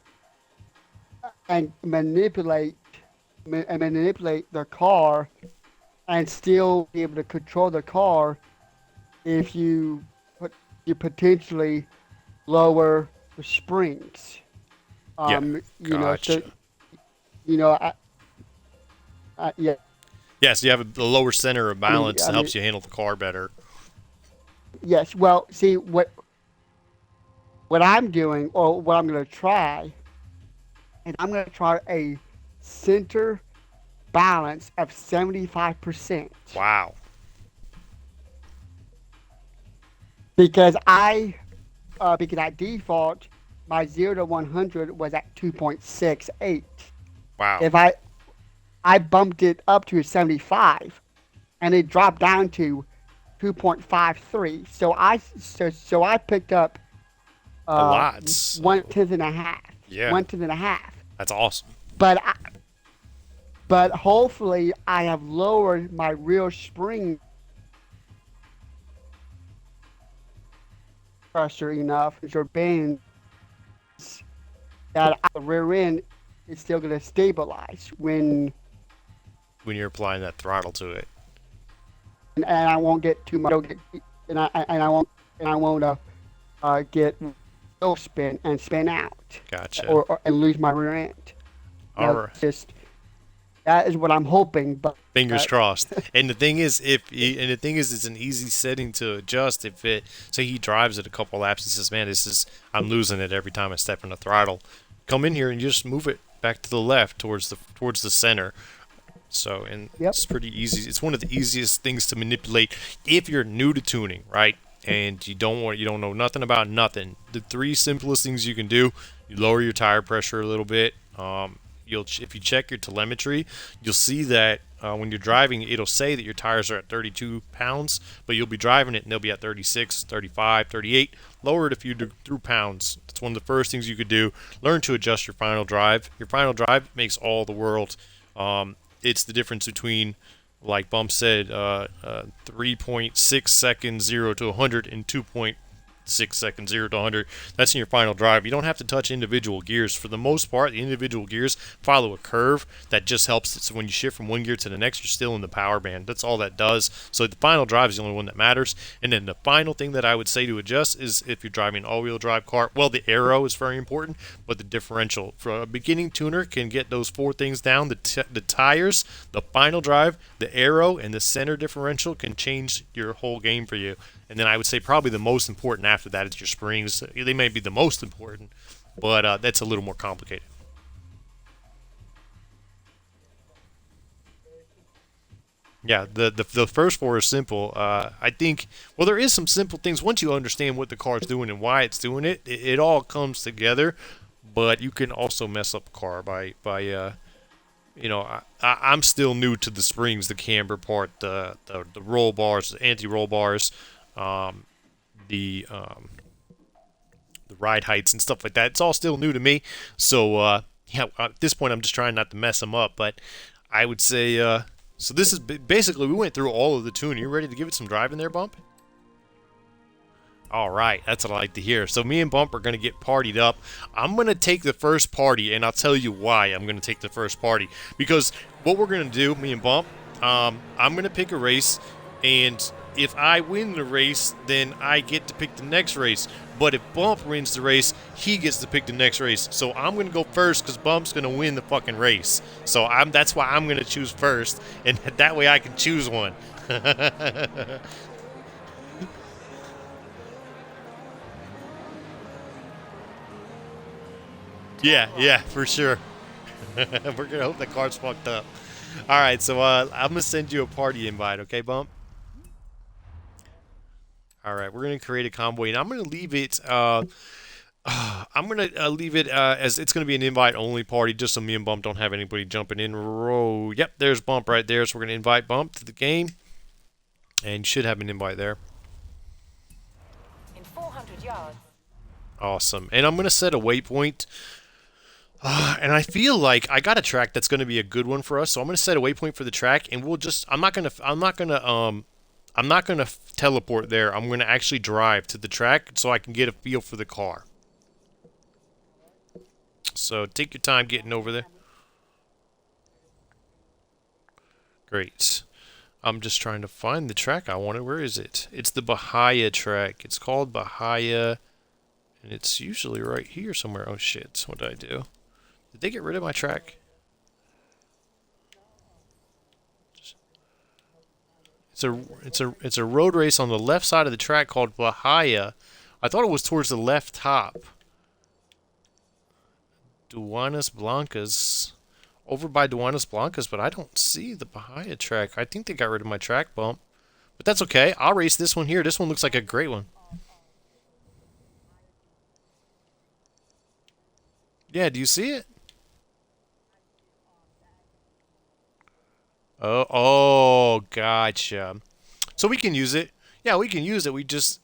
and manipulate the car and still be able to control the car if you potentially lower the springs. Gotcha. Yeah. Yes, you have a lower center of balance that helps you handle the car better. Yes. Well, see what I'm doing, or what I'm going to try, and I'm going to try a center balance of 75%. Wow. because because at default my 0 to 100 was at 2.68. Wow. If I bumped it up to 75, and it dropped down to 2.53. So I picked up A lot. 1/10 and a half. Yeah. 1/10 and a half. That's awesome. But but hopefully I have lowered my real spring pressure enough or bands that the rear end is still going to stabilize when When you're applying that throttle to it. and I won't get too much and I won't get no spin and spin out Gotcha. or and lose my rear end. All right. Just that is what I'm hoping, but Fingers crossed. And the thing is, it's an easy setting to adjust. If it, say he drives it a couple laps, he says, "Man, I'm losing it every time I step in the throttle." Come in here and you just move it back to the left towards the center. So, and Yep. it's pretty easy. It's one of the easiest things to manipulate if you're new to tuning, right? And you don't know nothing about nothing. The three simplest things you can do: you lower your tire pressure a little bit. If you check your telemetry, you'll see that when you're driving, it'll say that your tires are at 32 pounds, but you'll be driving it and they'll be at 36, 35, 38. Lower it if you do through pounds. That's one of the first things you could do. Learn to adjust your final drive. Your final drive makes all the world. It's the difference between, like Bump said, 3.6 seconds 0 to 100 and 2.6 seconds 0 to 100. That's in your final drive. You don't have to touch individual gears. For the most part, the individual gears follow a curve that just helps it. So when you shift from one gear to the next, you're still in the power band. That's all that does. So the final drive is the only one that matters. And then the final thing that I would say to adjust is if you're driving an all-wheel drive car, well, the aero is very important, but the differential. For a beginning tuner can get those four things down. The tires, the final drive, the aero, and the center differential can change your whole game for you. And then I would say probably the most important after that is your springs. They may be the most important, but that's a little more complicated. Yeah, the first four are simple. I think, well, there is some simple things. Once you understand what the car's doing and why it's doing it, it all comes together. But you can also mess up a car by I'm still new to the springs, the camber part, the roll bars, the anti-roll bars. The ride heights and stuff like that. It's all still new to me. So, yeah, at this point, I'm just trying not to mess them up. But I would say, so this is basically, we went through all of the tuning. You ready to give it some drive in there, Bump? All right, that's what I like to hear. So me and Bump are going to get partied up. I'm going to take the first party, and I'll tell you why I'm going to take the first party. Because what we're going to do, me and Bump, I'm going to pick a race, and if I win the race, then I get to pick the next race. But if Bump wins the race, he gets to pick the next race. So I'm going to go first because Bump's going to win the fucking race. So that's why I'm going to choose first, and that way I can choose one. Yeah, for sure. We're going to hope the car's fucked up. All right, so I'm going to send you a party invite, okay, Bump? All right, we're going to create a convoy, and I'm going to leave it. Leave it as it's going to be an invite-only party, just so me and Bump don't have anybody jumping in. Yep, there's Bump right there. So we're going to invite Bump to the game, and you should have an invite there. In 400 yards. Awesome, and I'm going to set a waypoint. And I feel like I got a track that's going to be a good one for us, so I'm going to set a waypoint for the track, and we'll just. I'm not gonna teleport there. I'm gonna actually drive to the track so I can get a feel for the car. So take your time getting over there. Great. I'm just trying to find the track I wanted. Where is it? It's the Bahia track. It's called Bahia, and it's usually right here somewhere. Oh shit! What did I do? Did they get rid of my track? It's a road race on the left side of the track called Bahia. I thought it was towards the left top. Duanas Blancas. Over by Duanas Blancas, but I don't see the Bahia track. I think they got rid of my track, Bump. But that's okay. I'll race this one here. This one looks like a great one. Yeah, do you see it? Oh, gotcha. So we can use it. Yeah, we can use it. We just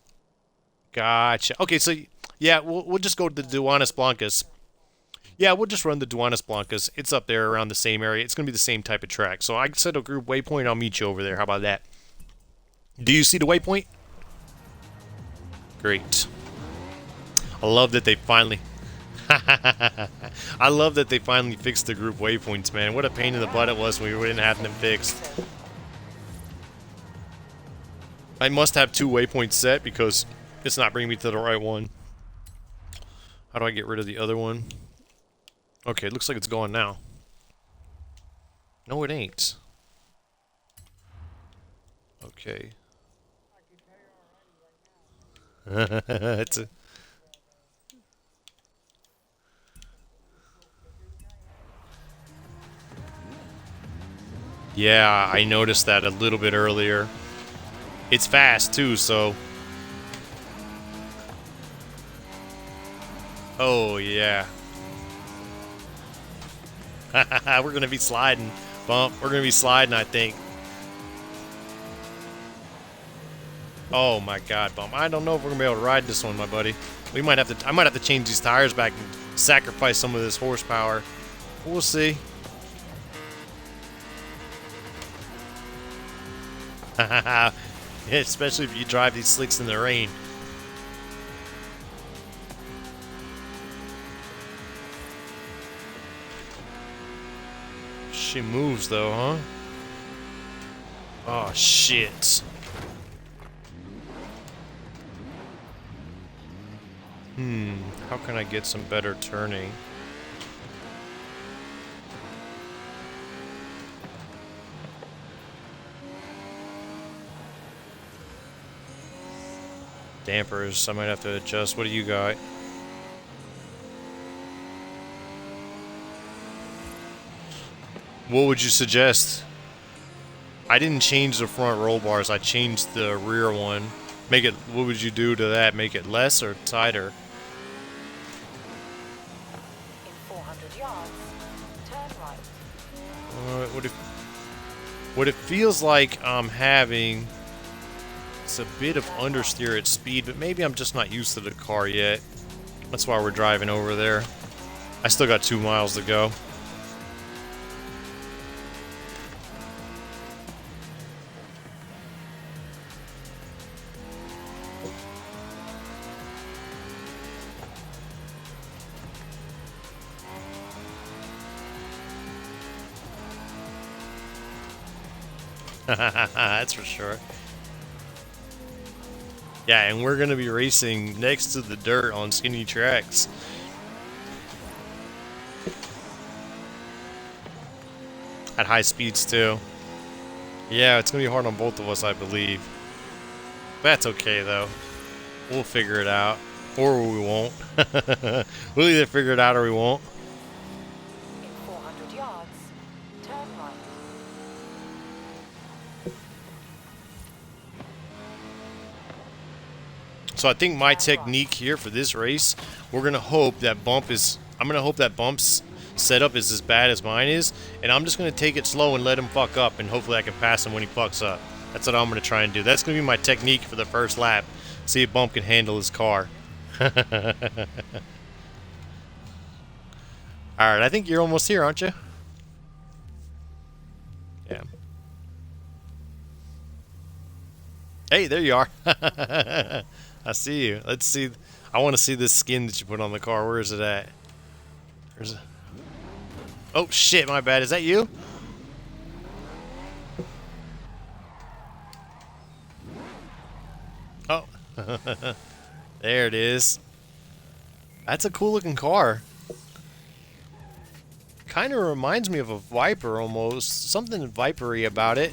gotcha. Okay, so yeah, we'll just go to the Duanas Blancas. Yeah, we'll just run the Duanas Blancas. It's up there around the same area. It's gonna be the same type of track. So I set a group waypoint. I'll meet you over there. How about that? Do you see the waypoint? Great. I love that they finally. I love that they finally fixed the group waypoints, man. What a pain in the butt it was when we didn't have them fixed. I must have 2 waypoints set because it's not bringing me to the right one. How do I get rid of the other one? Okay, it looks like it's gone now. No, it ain't. Okay. It's a... Yeah, I noticed that a little bit earlier. It's fast too, so... Oh, yeah. We're gonna be sliding, Bump. We're gonna be sliding, I think. Oh my God, Bump. I don't know if we're gonna be able to ride this one, my buddy. We might have to. I might have to change these tires back and sacrifice some of this horsepower. We'll see. Especially if you drive these slicks in the rain. She moves though, huh? Oh shit. How can I get some better turning? Dampers, I might have to adjust. What do you got? What would you suggest? I didn't change the front roll bars, I changed the rear one. Make it, what would you do to that? Make it less or tighter? In 400 yards, turn right. What it feels like I'm having, it's a bit of understeer at speed, but maybe I'm just not used to the car yet. That's why we're driving over there. I still got 2 miles to go. That's for sure. Yeah, and we're gonna be racing next to the dirt on skinny tracks. At high speeds too. Yeah, it's gonna be hard on both of us, I believe. That's okay though. We'll figure it out. Or we won't. We'll either figure it out or we won't. In 400 yards, turn right. So I think my technique here for this race, we're gonna hope that I'm gonna hope that Bump's setup is as bad as mine is, and I'm just gonna take it slow and let him fuck up, and hopefully I can pass him when he fucks up. That's what I'm gonna try and do. That's gonna be my technique for the first lap. See if Bump can handle his car. Alright, I think you're almost here, aren't you? Yeah. Hey, there you are. I see you. Let's see. I want to see this skin that you put on the car. Where is it at? Where's it? Oh, shit. My bad. Is that you? Oh. There it is. That's a cool looking car. Kind of reminds me of a Viper almost. Something Vipery about it.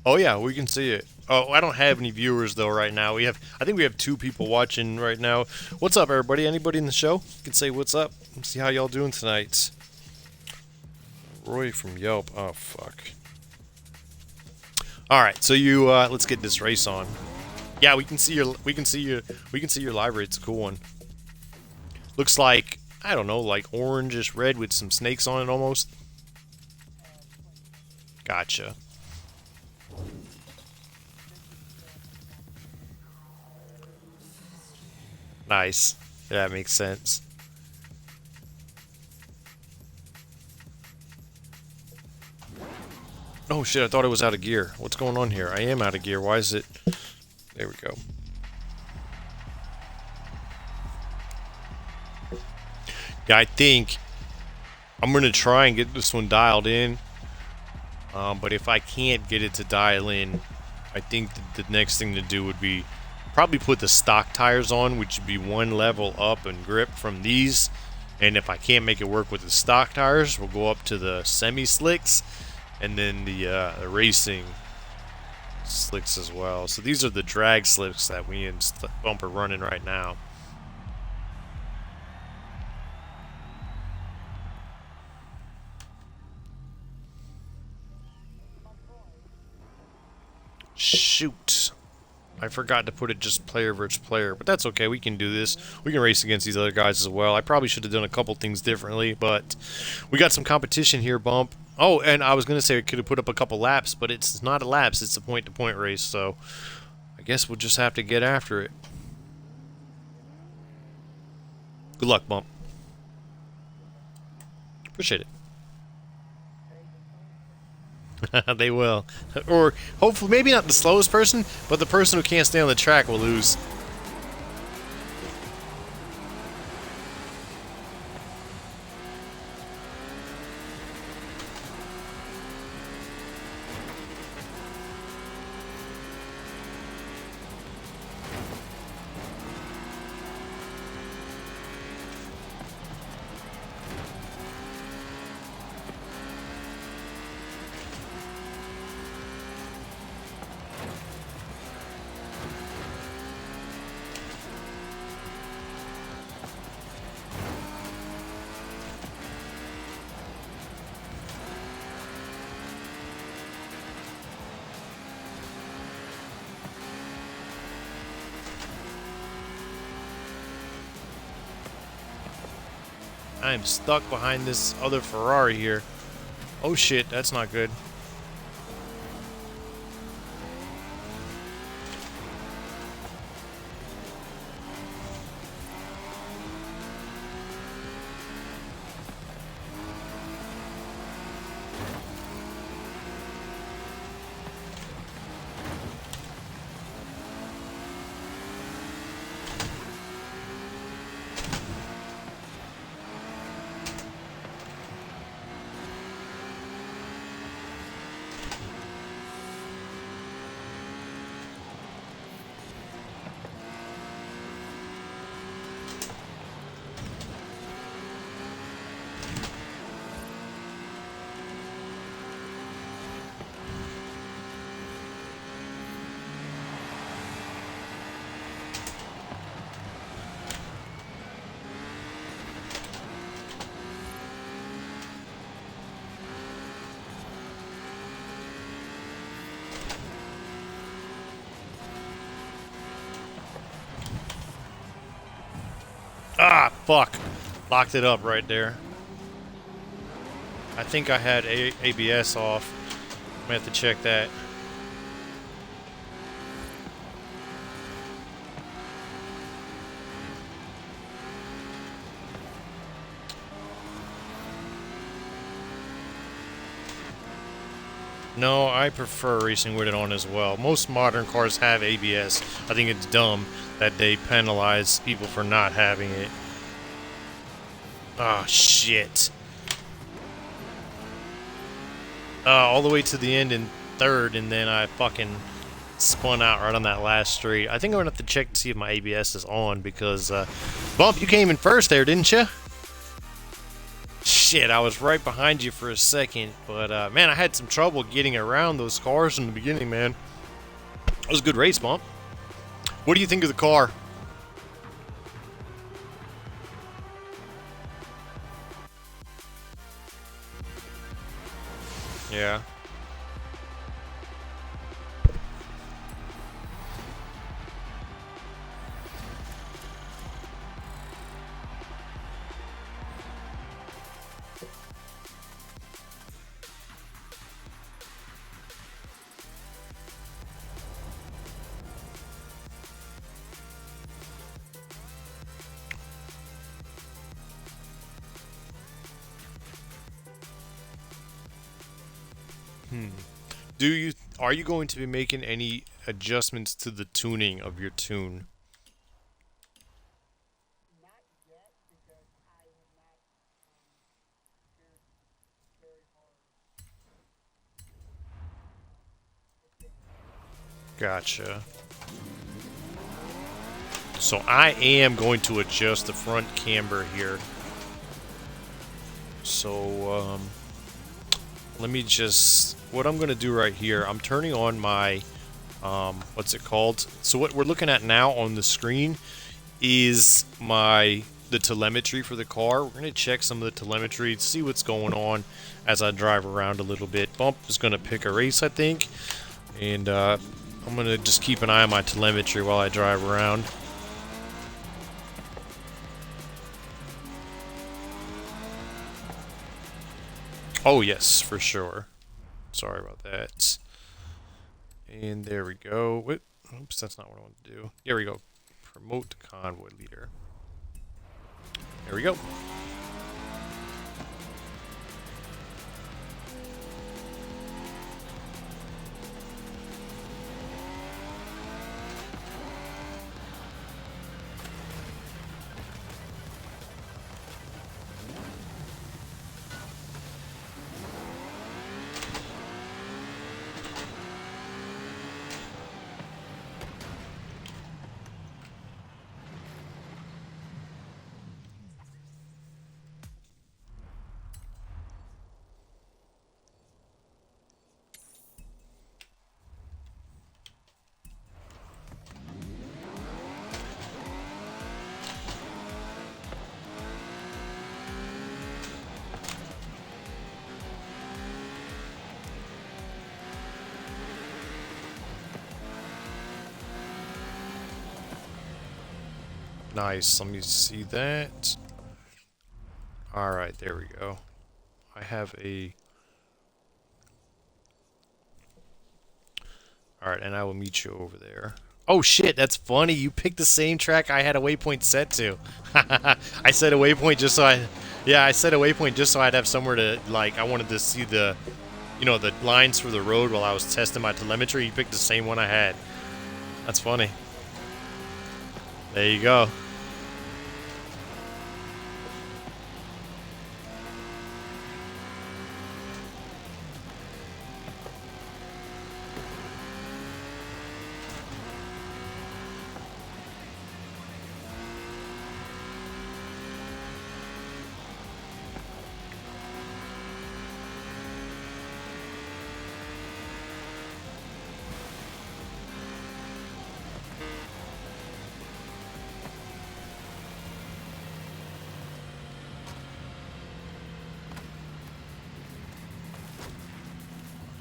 Oh yeah, we can see it. Oh, I don't have any viewers though right now. I think we have 2 people watching right now. What's up, everybody? Anybody in the show can say what's up. Let's see how y'all doing tonight. Roy from Yelp. Oh fuck. All right, so let's get this race on. Yeah, we can see your library. It's a cool one. Looks like, I don't know, like orangish red with some snakes on it almost. Gotcha. Nice. Yeah, that makes sense. Oh shit, I thought it was out of gear. What's going on here? I am out of gear. Why is it... There we go. Yeah, I think I'm going to try and get this one dialed in. But if I can't get it to dial in, I think the next thing to do would be probably put the stock tires on, which would be one level up in grip from these. And if I can't make it work with the stock tires, we'll go up to the semi-slicks and then the racing slicks as well. So these are the drag slicks that we and Bump are running right now. Shoot. I forgot to put it just player versus player, but that's okay. We can do this. We can race against these other guys as well. I probably should have done a couple things differently, but we got some competition here, Bump. Oh, and I was going to say I could have put up a couple laps, but it's not a laps. It's a point-to-point race, so I guess we'll just have to get after it. Good luck, Bump. Appreciate it. They will. Or hopefully, maybe not the slowest person, but the person who can't stay on the track will lose. I'm stuck behind this other Ferrari here. Oh shit, that's not good. Ah, fuck. Locked it up right there. I think I had ABS off. I'm gonna have to check that. No, I prefer racing with it on as well. Most modern cars have ABS. I think it's dumb that they penalize people for not having it. Oh, shit. All the way to the end in third, and then I fucking spun out right on that last straight. I think I'm going to have to check to see if my ABS is on, because, Bump, you came in first there, didn't you? Shit, I was right behind you for a second, but, man, I had some trouble getting around those cars in the beginning, man. It was a good race, Bump. What do you think of the car? Yeah. Are you going to be making any adjustments to the tuning of your tune? Not yet because I have not prepared very hard. Gotcha. So I am going to adjust the front camber here. So let me just, what I'm going to do right here, I'm turning on my, what's it called? So what we're looking at now on the screen is the telemetry for the car. We're going to check some of the telemetry, see what's going on as I drive around a little bit. Bump is going to pick a race, I think. And I'm going to just keep an eye on my telemetry while I drive around. Oh, yes, for sure. Sorry about that. And there we go. Oops, that's not what I want to do. Here we go. Promote convoy leader. There we go. Nice. Let me see that. Alright, there we go. I have a... Alright, and I will meet you over there. Oh shit, that's funny. You picked the same track I had a waypoint set to. I set a waypoint just so I... Yeah, I set a waypoint just so I'd have somewhere to, like, I wanted to see the, you know, the lines for the road while I was testing my telemetry. You picked the same one I had. That's funny. There you go.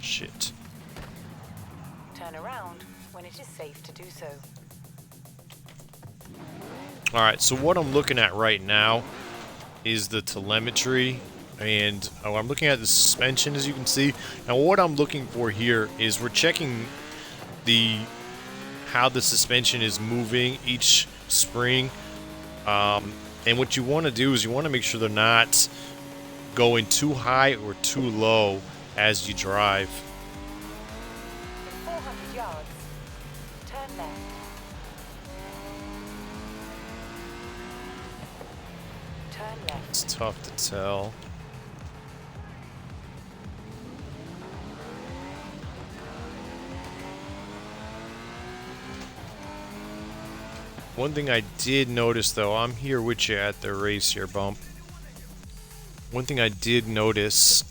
Shit. Turn around when it is safe to do so. Alright, so what I'm looking at right now is the telemetry, and I'm looking at the suspension, as you can see. Now what I'm looking for here is we're checking how the suspension is moving each spring, and what you want to do is you want to make sure they're not going too high or too low as you drive. In 400 yards, turn left. Turn left. It's tough to tell. One thing I did notice, though, I'm here with you at the race here, Bump. One thing I did notice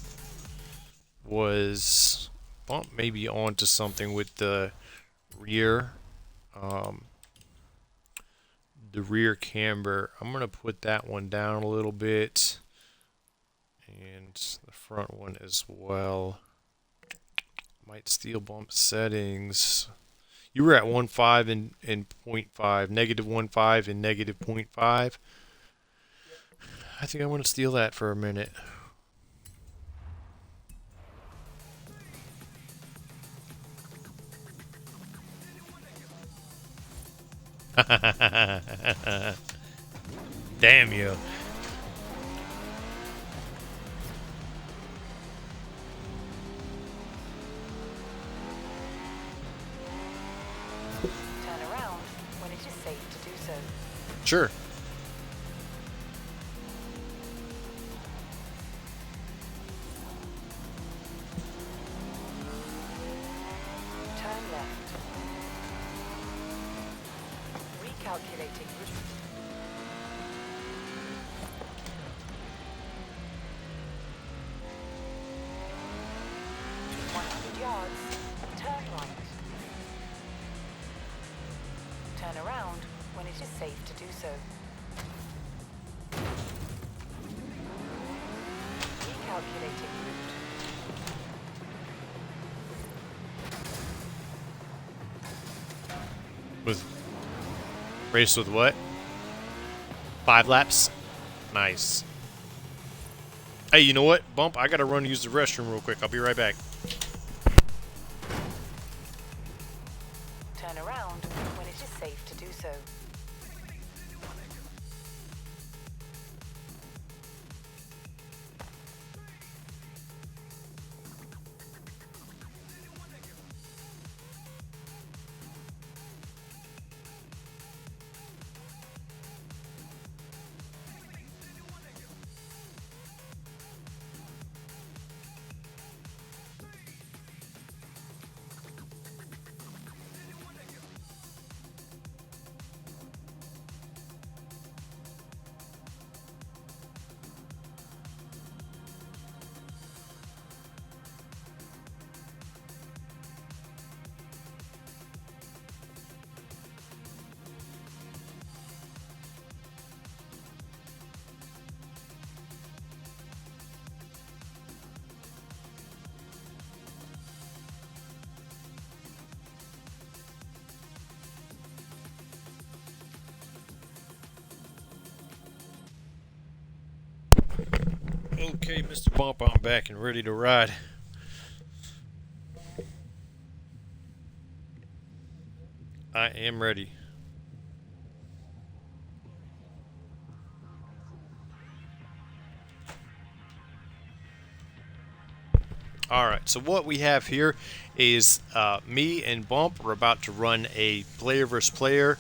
was Bump maybe onto something with the rear camber. I'm gonna put that one down a little bit, and the front one as well. Might steal Bump settings. You were at 1.5 and 0.5, negative 1.5 and negative 0.5. I think I want to steal that for a minute. Damn you. Recalculating route. 100 yards, turn right. Turn around when it is safe to do so. Recalculating route. With race with what? 5 laps? Nice. Hey, you know what? Bump, I gotta run and use the restroom real quick. I'll be right back. Turn around when it is safe to do so. Okay, Mr. Bump, I'm back and ready to ride. I am ready. Alright, so what we have here is me and Bump. We're about to run a player versus player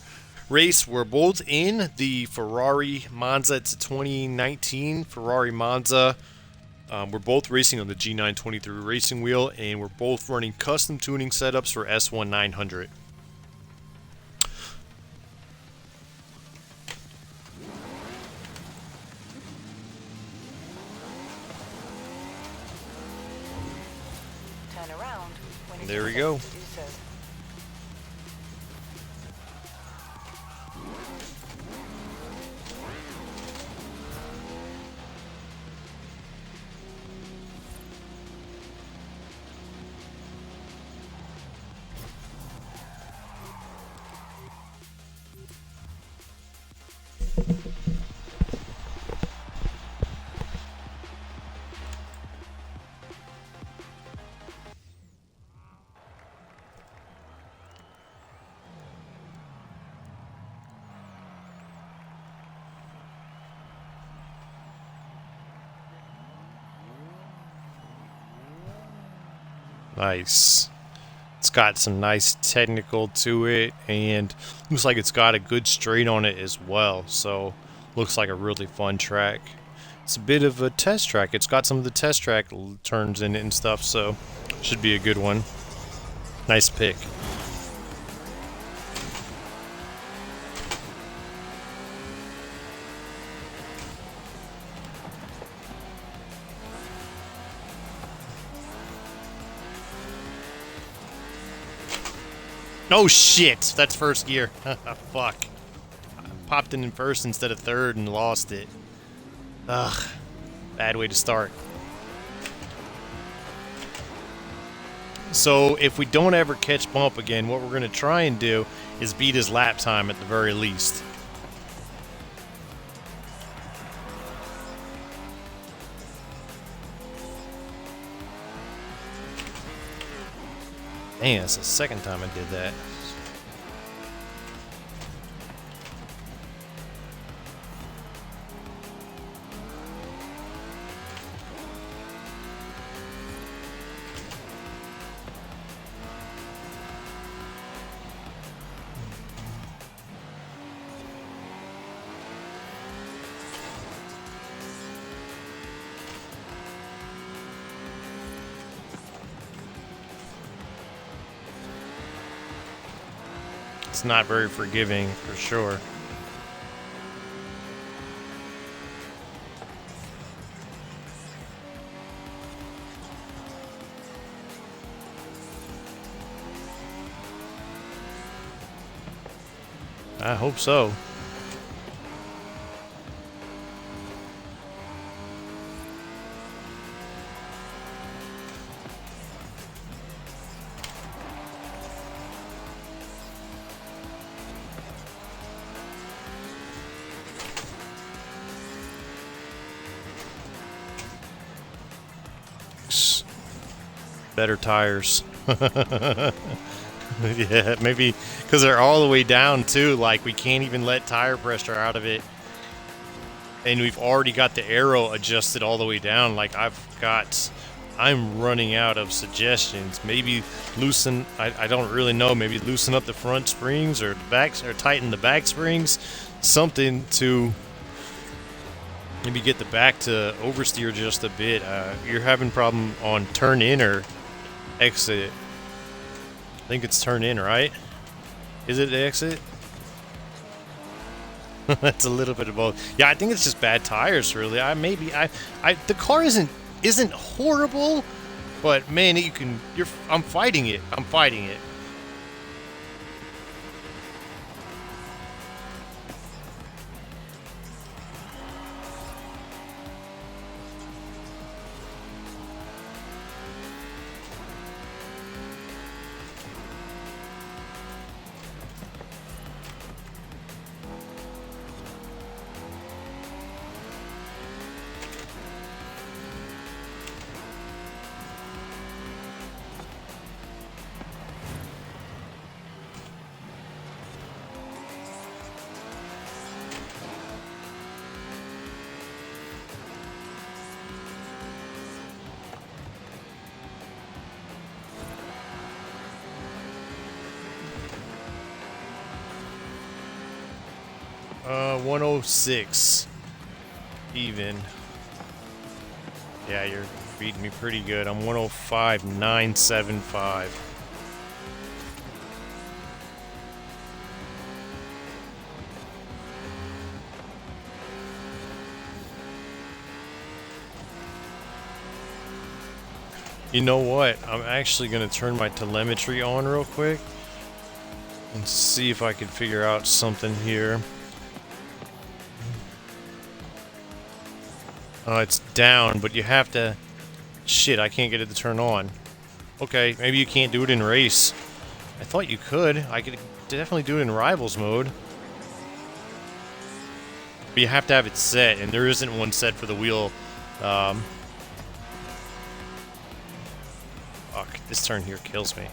race. We're both in the Ferrari Monza. It's a 2019 Ferrari Monza. We're both racing on the G923 racing wheel, and we're both running custom tuning setups for S1900. Turn around when it There is we go. safe to do so. Nice. It's got some nice technical to it, and looks like it's got a good straight on it as well. So looks like a really fun track. It's a bit of a test track. It's got some of the test track turns in it and stuff, so should be a good one. Nice pick. Oh shit! That's first gear. Fuck. I popped it in first instead of third and lost it. Ugh. Bad way to start. So if we don't ever catch Bump again, what we're going to try and do is beat his lap time at the very least. Dang, that's the second time I did that. It's not very forgiving for sure. I hope so. Better tires. Yeah, maybe because they're all the way down too. Like we can't even let tire pressure out of it, and we've already got the arrow adjusted all the way down. Like I'm running out of suggestions. Maybe loosen. I don't really know. Maybe loosen up the front springs or the backs, or tighten the back springs. Something to maybe get the back to oversteer just a bit. You're having problem on turn in or exit. I think it's turn in, right? Is it exit? That's a little bit of both. Yeah, I think it's just bad tires, really. The car isn't horrible, but man, I'm fighting it. I'm fighting it. Uh, 106 even. Yeah, you're beating me pretty good. I'm 105.975. You know what? I'm actually going to turn my telemetry on real quick and see if I can figure out something here. It's down, but you have to... Shit, I can't get it to turn on. Okay, maybe you can't do it in race. I thought you could. I could definitely do it in Rivals mode. But you have to have it set, and there isn't one set for the wheel. Fuck, this turn here kills me.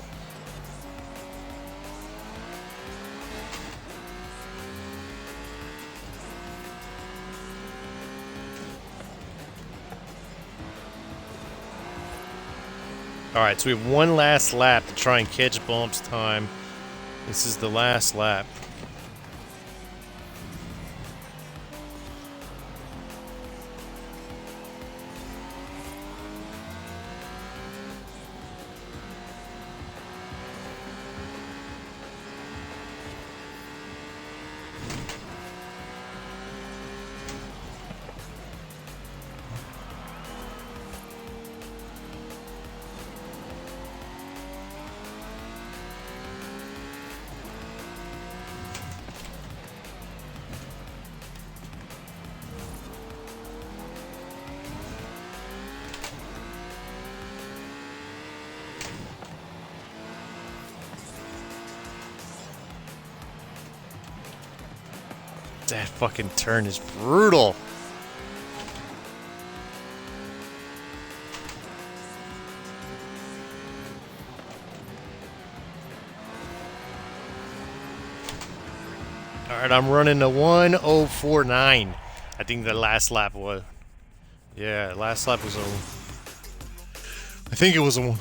Alright, so we have one last lap to try and catch Bump's time. This is the last lap. That fucking turn is brutal. Alright, I'm running a 1:04.9. I think the last lap was... Yeah, last lap was a... I think it was a...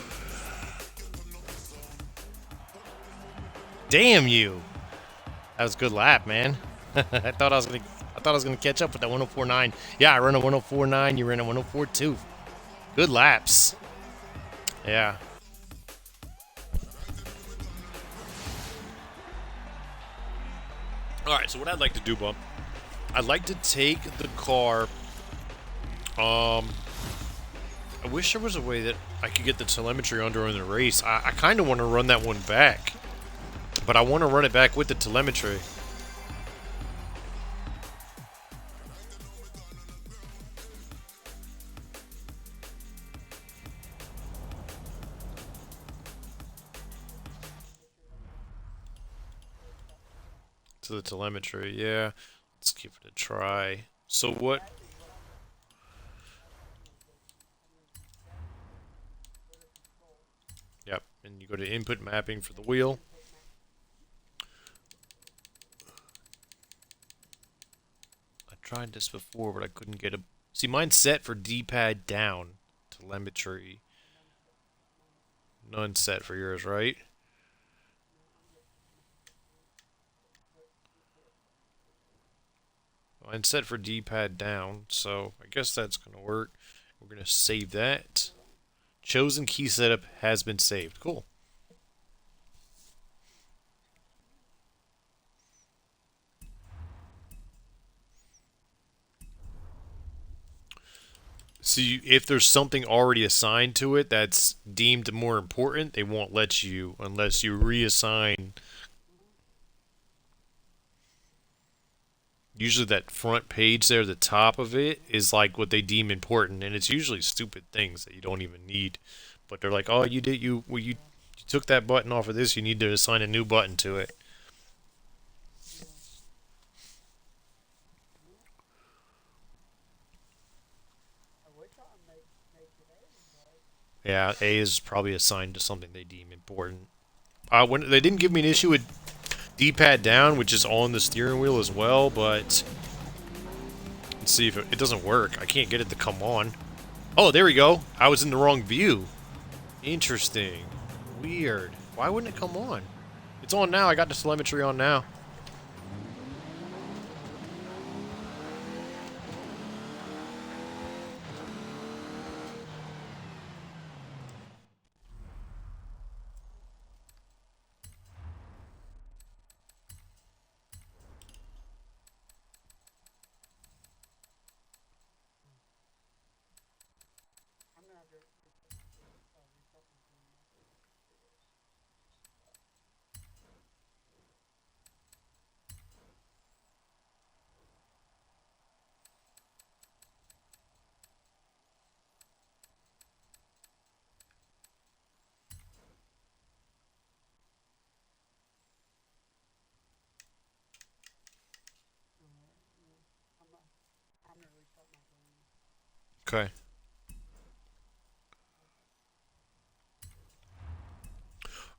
Damn you! That was a good lap, man. I thought I was gonna catch up with that 1:04.9. Yeah, I run a 1:04.9. You ran a 1:04.2. Good laps. Yeah. Alright, so what I'd like to do, Bump, I'd like to take the car. I wish there was a way that I could get the telemetry on during the race. I kind of want to run that one back, but I want to run it back with the telemetry. To the telemetry, yeah. Let's give it a try. So what? Yep, and you go to input mapping for the wheel. I tried this before, but I couldn't get a... See, mine's set for D-pad down. Telemetry. None set for yours, right? Mine's set for D-pad down, so I guess that's going to work. We're going to save that. Chosen key setup has been saved. Cool. See, if there's something already assigned to it that's deemed more important, they won't let you unless you reassign. Usually that front page there, the top of it, is like what they deem important, and it's usually stupid things that you don't even need. But they're like, oh, you took that button off of this, you need to assign a new button to it. Yeah, A is probably assigned to something they deem important. When they didn't give me an issue with D-pad down, which is on the steering wheel as well, but let's see if it doesn't work. I can't get it to come on. Oh, there we go. I was in the wrong view. Interesting. Weird. Why wouldn't it come on? It's on now. I got the telemetry on now. Okay.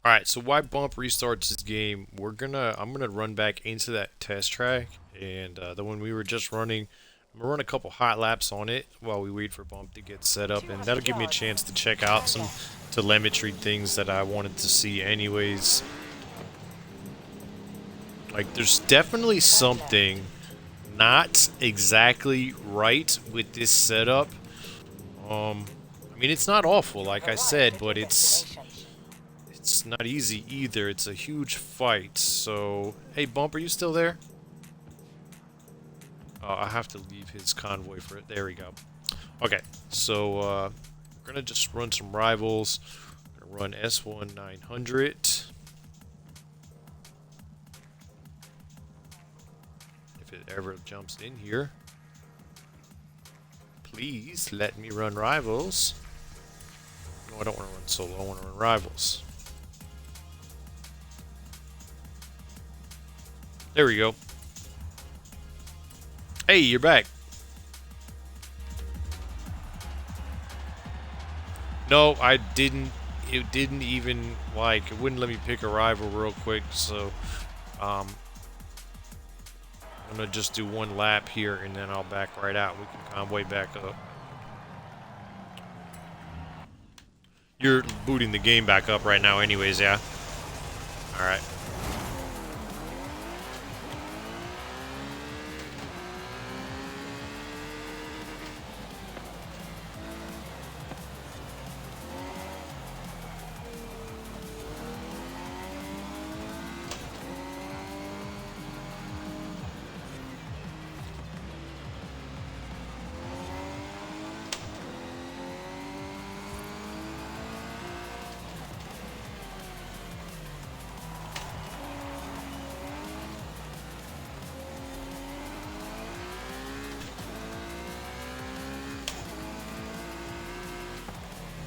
Alright, so why Bump restarts this game, I'm gonna run back into that test track, and the one we were just running, I'm gonna run a couple hot laps on it while we wait for Bump to get set up, and that'll give me a chance to check out some telemetry things that I wanted to see anyways. Like, there's definitely something not exactly right with this setup. I mean, it's not awful, like I said, but it's not easy either. It's a huge fight. So, hey, Bump, are you still there? I have to leave his convoy for it. There we go. Okay, so we're gonna just run some rivals. We're gonna run S1 900. If it ever jumps in here. Please let me run rivals. No, I don't want to run solo. I want to run rivals. There we go. Hey, you're back. No, I didn't. It didn't even, like, it wouldn't let me pick a rival real quick, so I'm gonna just do one lap here and then I'll back right out. We can convoy back up. You're booting the game back up right now anyways, yeah? Alright.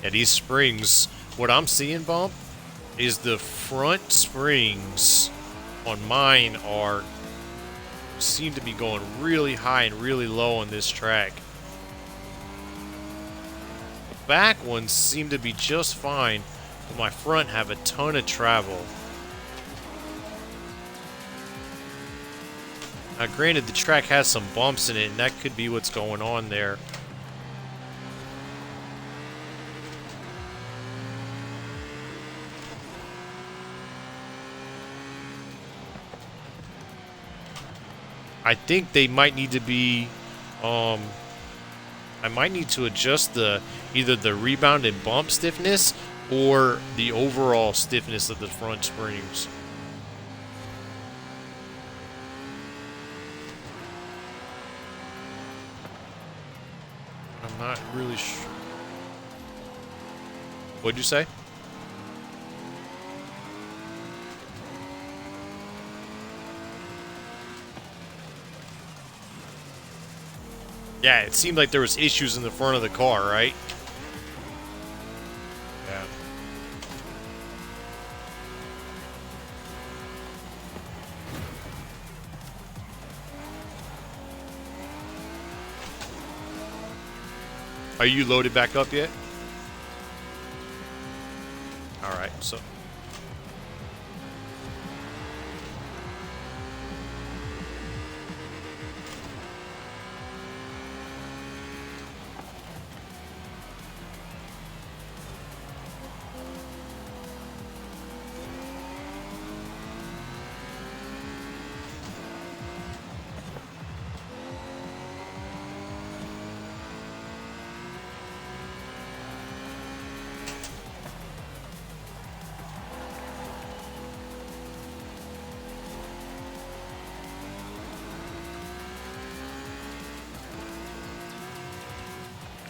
Yeah, these springs, what I'm seeing, Bump, is the front springs on mine seem to be going really high and really low on this track. The back ones seem to be just fine, but my front have a ton of travel. Now, granted, the track has some bumps in it, and that could be what's going on there. I think they might need to be, I might need to adjust either the rebound and bump stiffness or the overall stiffness of the front springs. I'm not really sure. What'd you say? Yeah, it seemed like there was issues in the front of the car, right? Yeah. Are you loaded back up yet? All right, so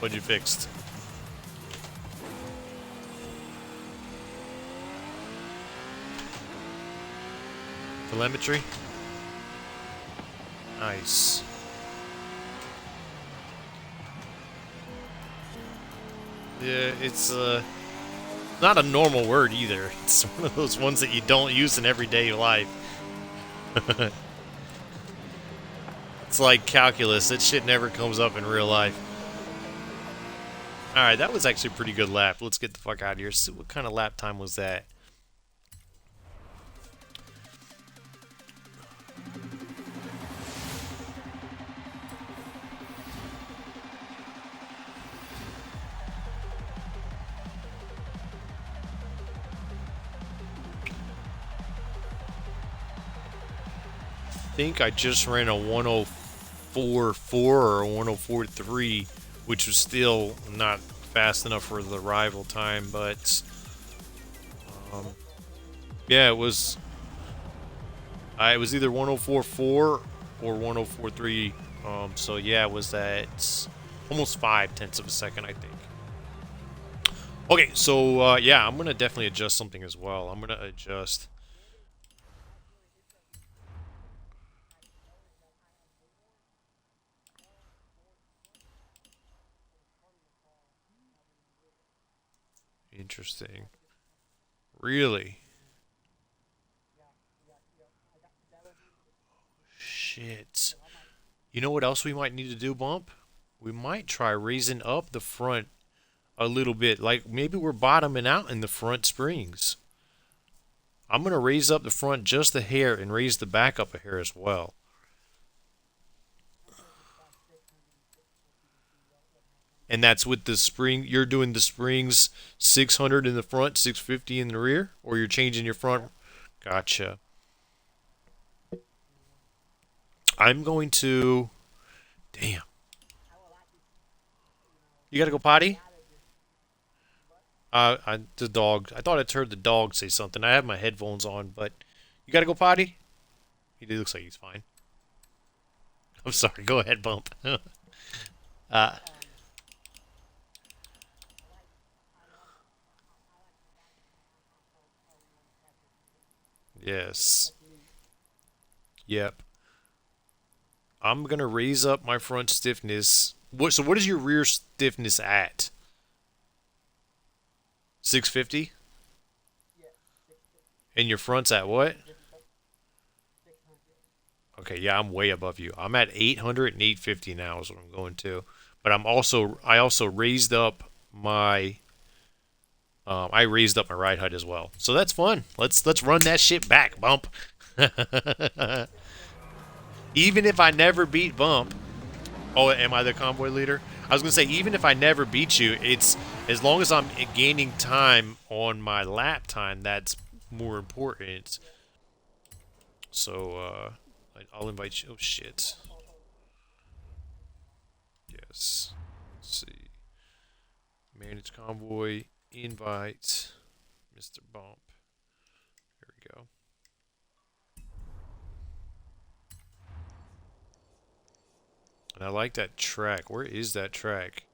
what'd you fixed? Telemetry? Nice. Yeah, it's not a normal word either. It's one of those ones that you don't use in everyday life. It's like calculus. That shit never comes up in real life. Alright, that was actually a pretty good lap. Let's get the fuck out of here. So what kind of lap time was that? I think I just ran a 104.4 or a 104.3, which was still not fast enough for the rival time, but yeah, it was either 104.4 or 104.3. So yeah, it was at almost 0.5 of a second, I think. Okay, so yeah, I'm gonna definitely adjust something as well. I'm gonna adjust. Interesting. Really? Shit. You know what else we might need to do, Bump? We might try raising up the front a little bit. Like, maybe we're bottoming out in the front springs. I'm going to raise up the front just a hair and raise the back up a hair as well. And that's with the spring. You're doing the springs 600 in the front, 650 in the rear? Or you're changing your front? Gotcha. I'm going to... Damn. You gotta go potty? The dog. I thought I heard the dog say something. I have my headphones on, but... You gotta go potty? He looks like he's fine. I'm sorry. Go ahead, Bump. Yes. Yep. I'm gonna raise up my front stiffness. So what is your rear stiffness at? 650? And your front's at what? Okay, yeah, I'm way above you. I'm at 800 and 850 now is what I'm going to. But I also raised up my I raised up my ride height as well. So that's fun. Let's run that shit back, Bump. Even if I never beat Bump. Oh, am I the convoy leader? I was gonna say, even if I never beat you, it's as long as I'm gaining time on my lap time, that's more important. So I'll invite you. Oh shit. Yes. Let's see. Manage convoy. Invite Mr. Bump. There we go. And I like that track. Where is that track?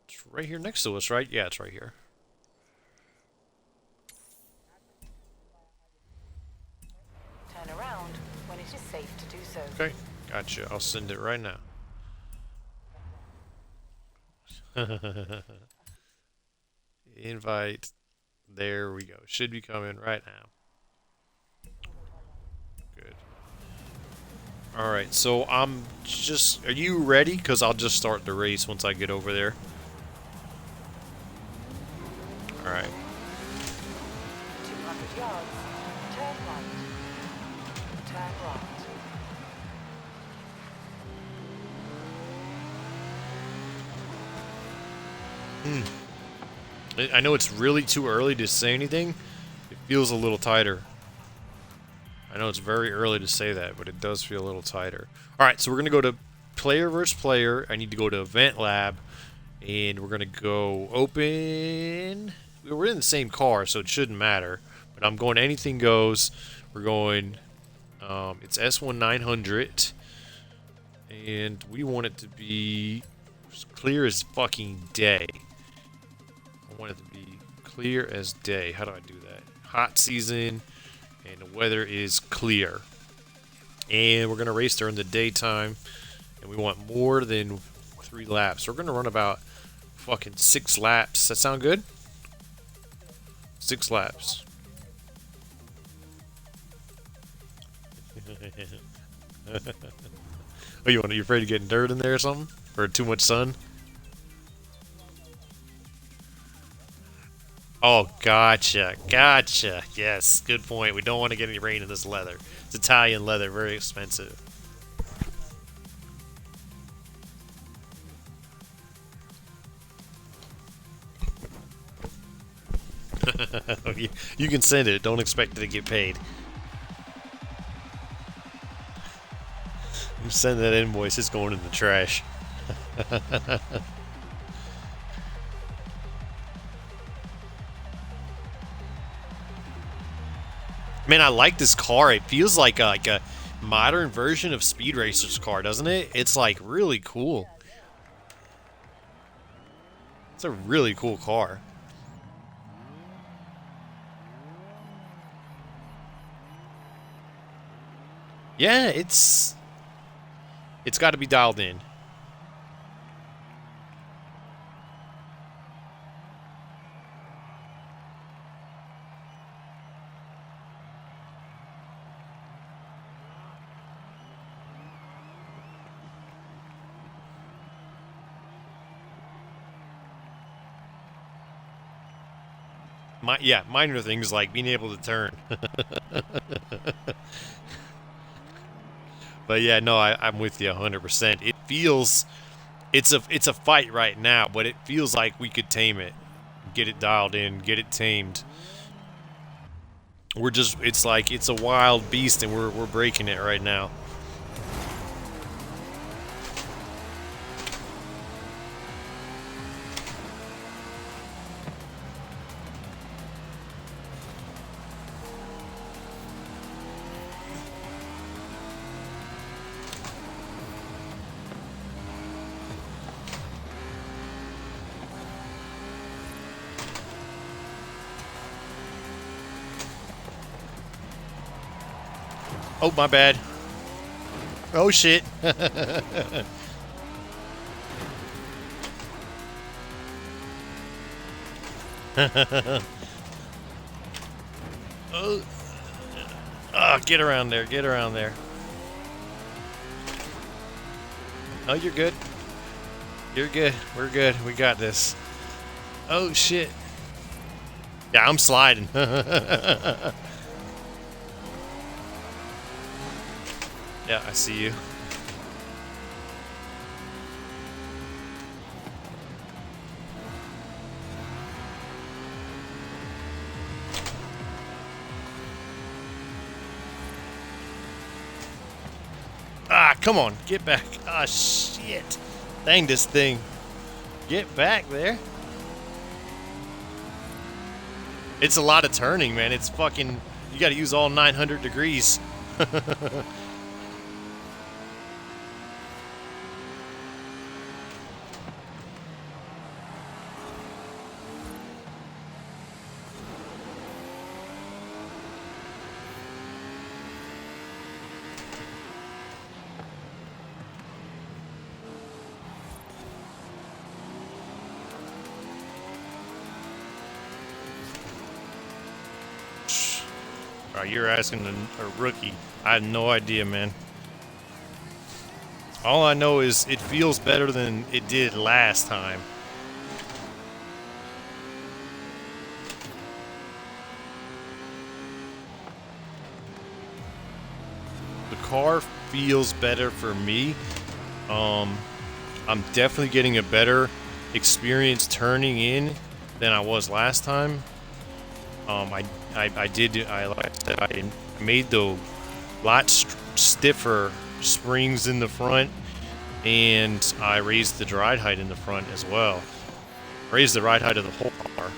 It's right here next to us, right? Yeah, it's right here. Turn around when it is safe to do so. Okay, gotcha. I'll send it right now. Invite. There we go. Should be coming right now. Good. Alright, so I'm just... Are you ready? Because I'll just start the race once I get over there. Alright. 200 yards. Turn right. Turn right. I know it's really too early to say anything. It feels a little tighter. I know it's very early to say that, but it does feel a little tighter. Alright, so we're going to go to player versus player. I need to go to event lab. And we're going to go open... We're in the same car, so it shouldn't matter. But I'm going anything goes. We're going... it's S1900. And we want it to be as clear as fucking day. I want it to be clear as day. How do I do that? Hot season, and the weather is clear. And we're going to race during the daytime, and we want more than 3 laps. So we're going to run about fucking 6 laps. That sound good? 6 laps. Oh, you afraid of getting dirt in there or something? Or too much sun? Oh, gotcha. Gotcha. Yes, good point. We don't want to get any rain in this leather. It's Italian leather, very expensive. You can send it. Don't expect it to get paid. You send that invoice, it's going in the trash. Man, I like this car. It feels like a modern version of Speed Racer's car, doesn't it? It's like really cool. It's a really cool car. Yeah, it's got to be dialed in. Yeah, minor things like being able to turn. But yeah, no, I'm with you 100%. It feels, it's a fight right now, but it feels like we could tame it, get it dialed in, get it tamed. It's like it's a wild beast, and we're breaking it right now. Oh, my bad. Oh, shit. Oh, get around there, get around there. Oh, you're good. You're good. We're good. We got this. Oh, shit. Yeah, I'm sliding. Yeah, I see you. Ah, come on. Get back. Ah, shit. Dang this thing. Get back there. It's a lot of turning, man. It's fucking... You gotta use all 900 degrees. Oh, you're asking a rookie. I had no idea, man. All I know is it feels better than it did last time. The car feels better for me. I'm definitely getting a better experience turning in than I was last time. I like I said, I made the lot stiffer springs in the front, and I raised the ride height in the front as well. Raised the ride height of the whole car.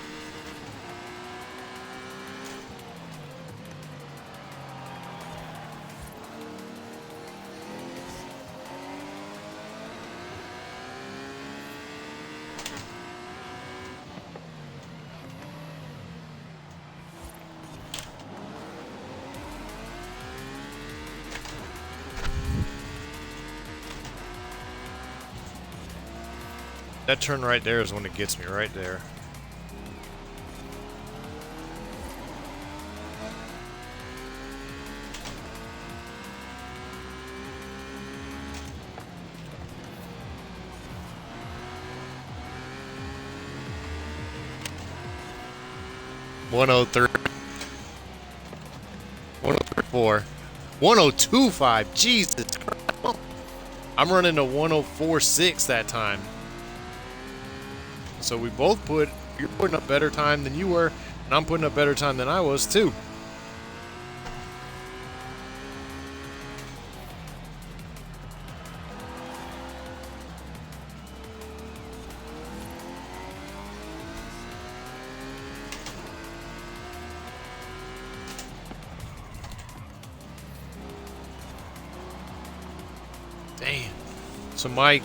That turn right there is when it gets me right there. .103, 104, 102.5. Jesus Christ. I'm running a 104.6 that time. So we both you're putting up better time than you were, and I'm putting up better time than I was too. Damn. So Mike,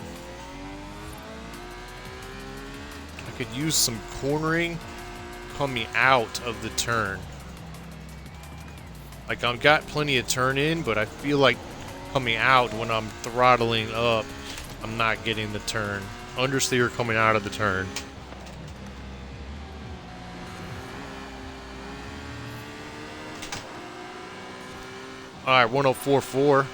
could use some cornering coming out of the turn. Like, I've got plenty of turn in, but I feel like coming out when I'm throttling up, I'm not getting the turn. Understeer coming out of the turn. Alright, 104.4.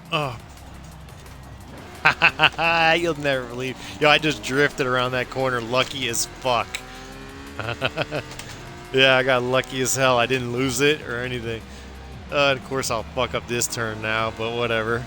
Oh. You'll never believe. Yo, I just drifted around that corner lucky as fuck. Yeah, I got lucky as hell. I didn't lose it or anything. Of course, I'll fuck up this turn now, but whatever.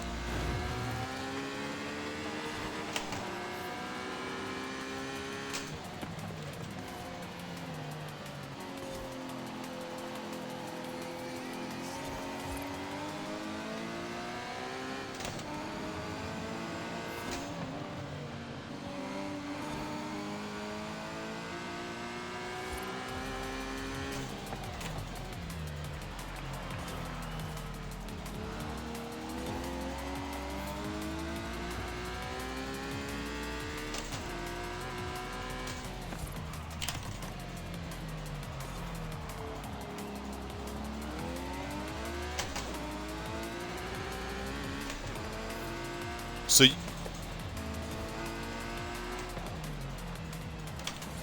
So,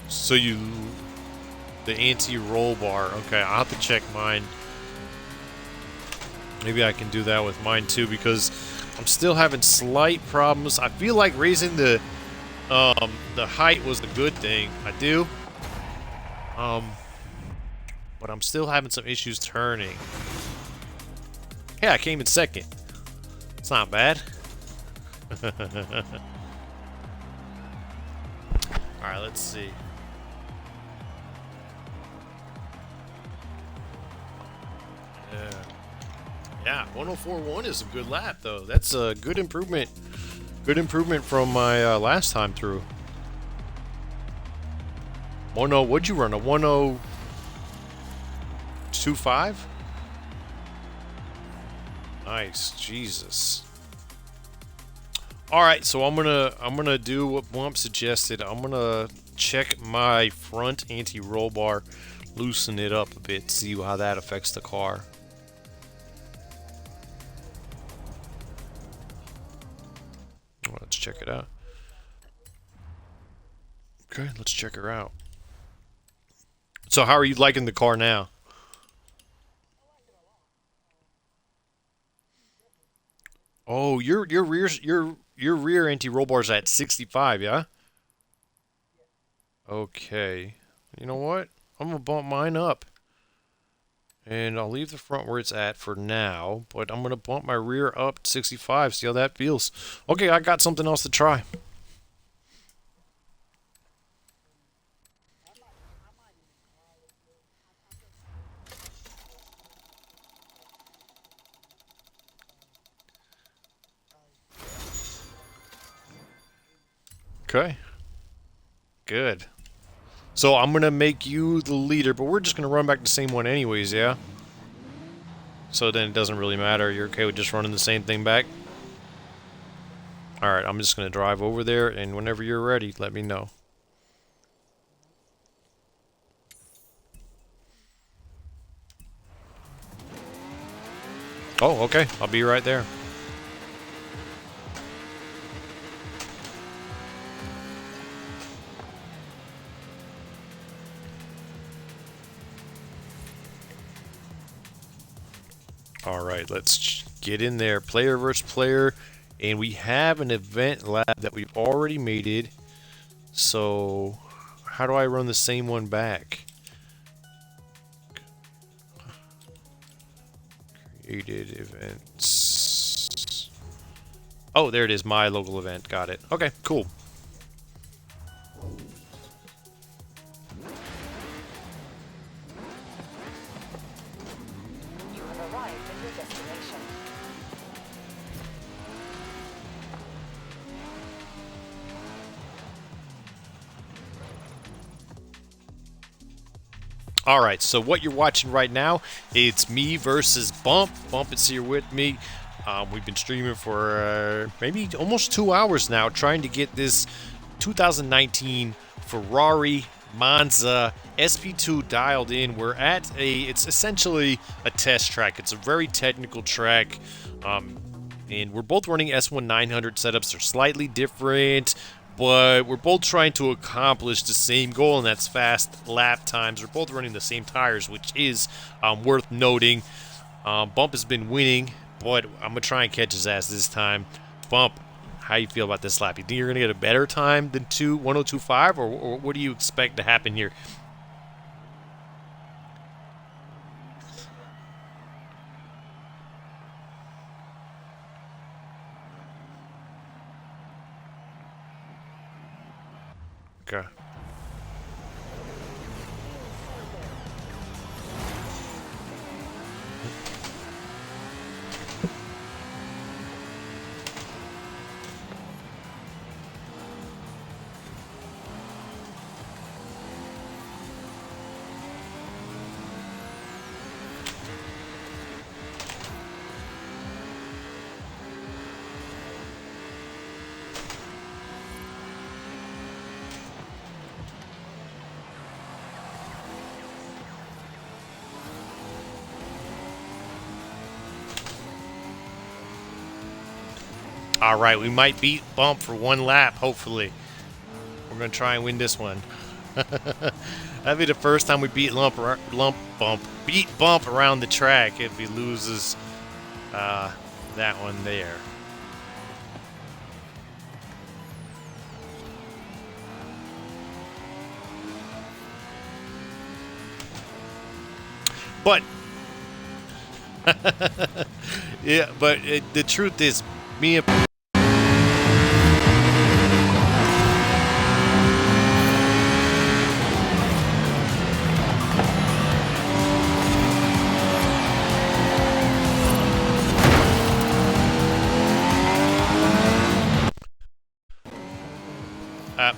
so you, the anti-roll bar. Okay, I'll have to check mine. Maybe I can do that with mine too, because I'm still having slight problems. I feel like raising the height was the good thing. I do. But I'm still having some issues turning. Hey, I came in second. It's not bad. Alright, let's see. Yeah, 104.1 is a good lap, though. That's a good improvement. Good improvement from my last time through. 10, what'd you run? A 10.25? Nice, Jesus. All right, so I'm gonna do what Bump suggested. I'm gonna check my front anti-roll bar, loosen it up a bit, see how that affects the car. Let's check it out. Okay, let's check her out. So, how are you liking the car now? Oh, your rear anti-roll bar's at 65, yeah? Okay. You know what? I'm gonna bump mine up. And I'll leave the front where it's at for now, but I'm gonna bump my rear up to 65, see how that feels. Okay, I got something else to try. Okay. Good. So I'm gonna make you the leader, but we're just gonna run back the same one anyways, yeah? So then it doesn't really matter. You're okay with just running the same thing back? Alright, I'm just gonna drive over there, and whenever you're ready, let me know. Oh, okay. I'll be right there. Alright, let's get in there. Player versus player. And we have an event lab that we've already mated. So, how do I run the same one back? Created events. Oh, there it is. My local event. Got it. Okay, cool. You have arrived at your destination. Alright, so what you're watching right now, it's me versus Bump. Bump is here with me. We've been streaming for maybe almost 2 hours now, trying to get this 2019 Ferrari Monza SP2 dialed in. We're at it's essentially a test track. It's a very technical track. And we're both running S1900 setups. They're slightly different, but we're both trying to accomplish the same goal, and that's fast lap times. We're both running the same tires, which is worth noting. Bump has been winning, but I'm going to try and catch his ass this time. Bump, how you feel about this lap? You think you're going to get a better time than 1025, or what do you expect to happen here? Okay. All right, we might beat Bump for one lap, hopefully. We're going to try and win this one. That'd be the first time we beat beat Bump around the track if he loses that one there. But yeah, but the truth is, me and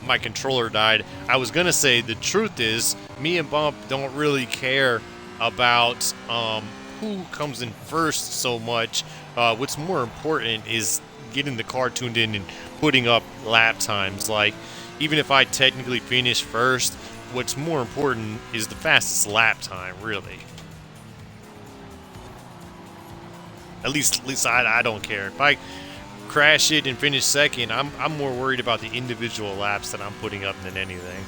my controller died. I was gonna say the truth is, me and Bump don't really care about who comes in first so much. What's more important is getting the car tuned in and putting up lap times. Like, even if I technically finish first, what's more important is the fastest lap time, really. At least I don't care. If I crash it and finish second, I'm more worried about the individual laps that I'm putting up than anything.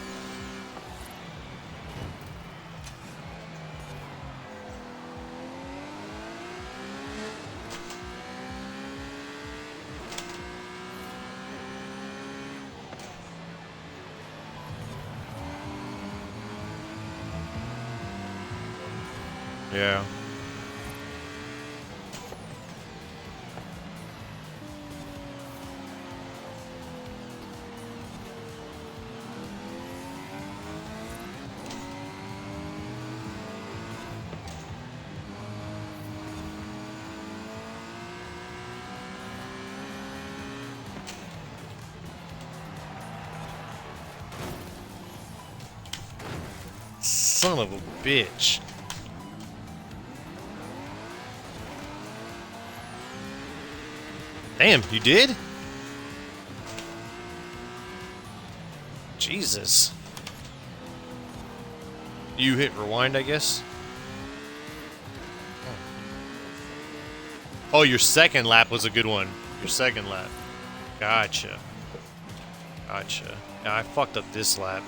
Yeah. Son of a bitch. Damn, you did? Jesus. You hit rewind, I guess? Oh, your second lap was a good one. Your second lap. Gotcha. Gotcha. Yeah, I fucked up this lap.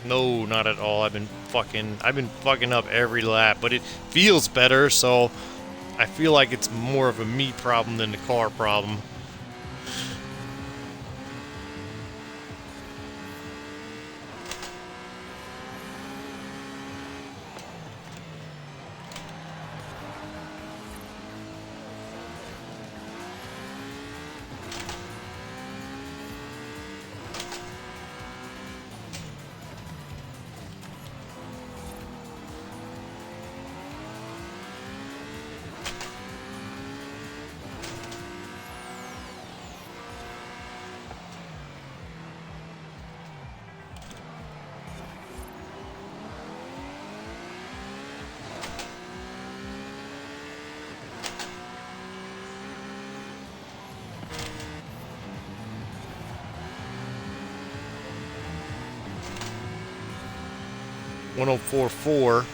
No, not at all. I've been fucking up every lap, but it feels better, so I feel like it's more of a me problem than the car problem. 104.4.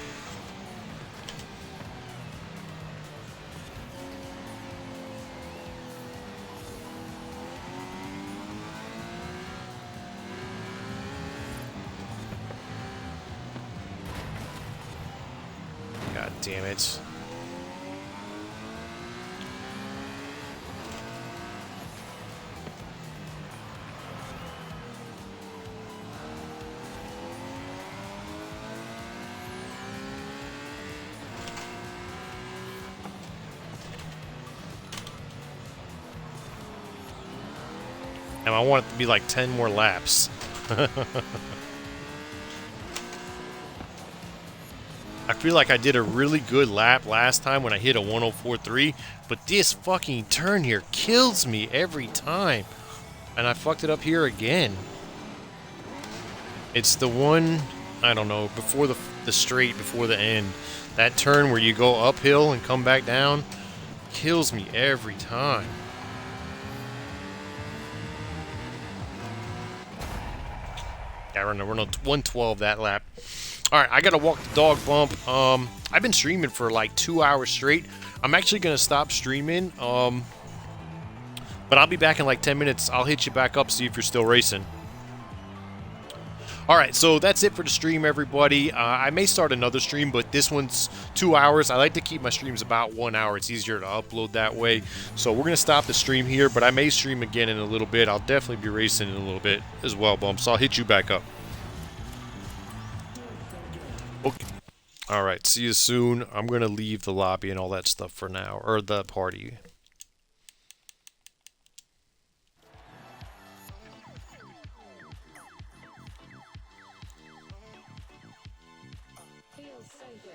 God damn it. And I want it to be like 10 more laps. I feel like I did a really good lap last time when I hit a 104.3, but this fucking turn here kills me every time. And I fucked it up here again. It's the one, I don't know, before the straight, before the end. That turn where you go uphill and come back down kills me every time. Yeah, we're on 112 that lap. Alright, I gotta walk the dog bump. I've been streaming for like 2 hours straight. I'm actually gonna stop streaming. But I'll be back in like 10 minutes. I'll hit you back up, see if you're still racing. Alright, so that's it for the stream, everybody. I may start another stream, but this one's 2 hours. I like to keep my streams about 1 hour. It's easier to upload that way. So we're gonna stop the stream here, but I may stream again in a little bit. I'll definitely be racing in a little bit as well, Bump. So I'll hit you back up. Okay. Alright, see you soon. I'm going to leave the lobby and all that stuff for now, or the party. Feels so good.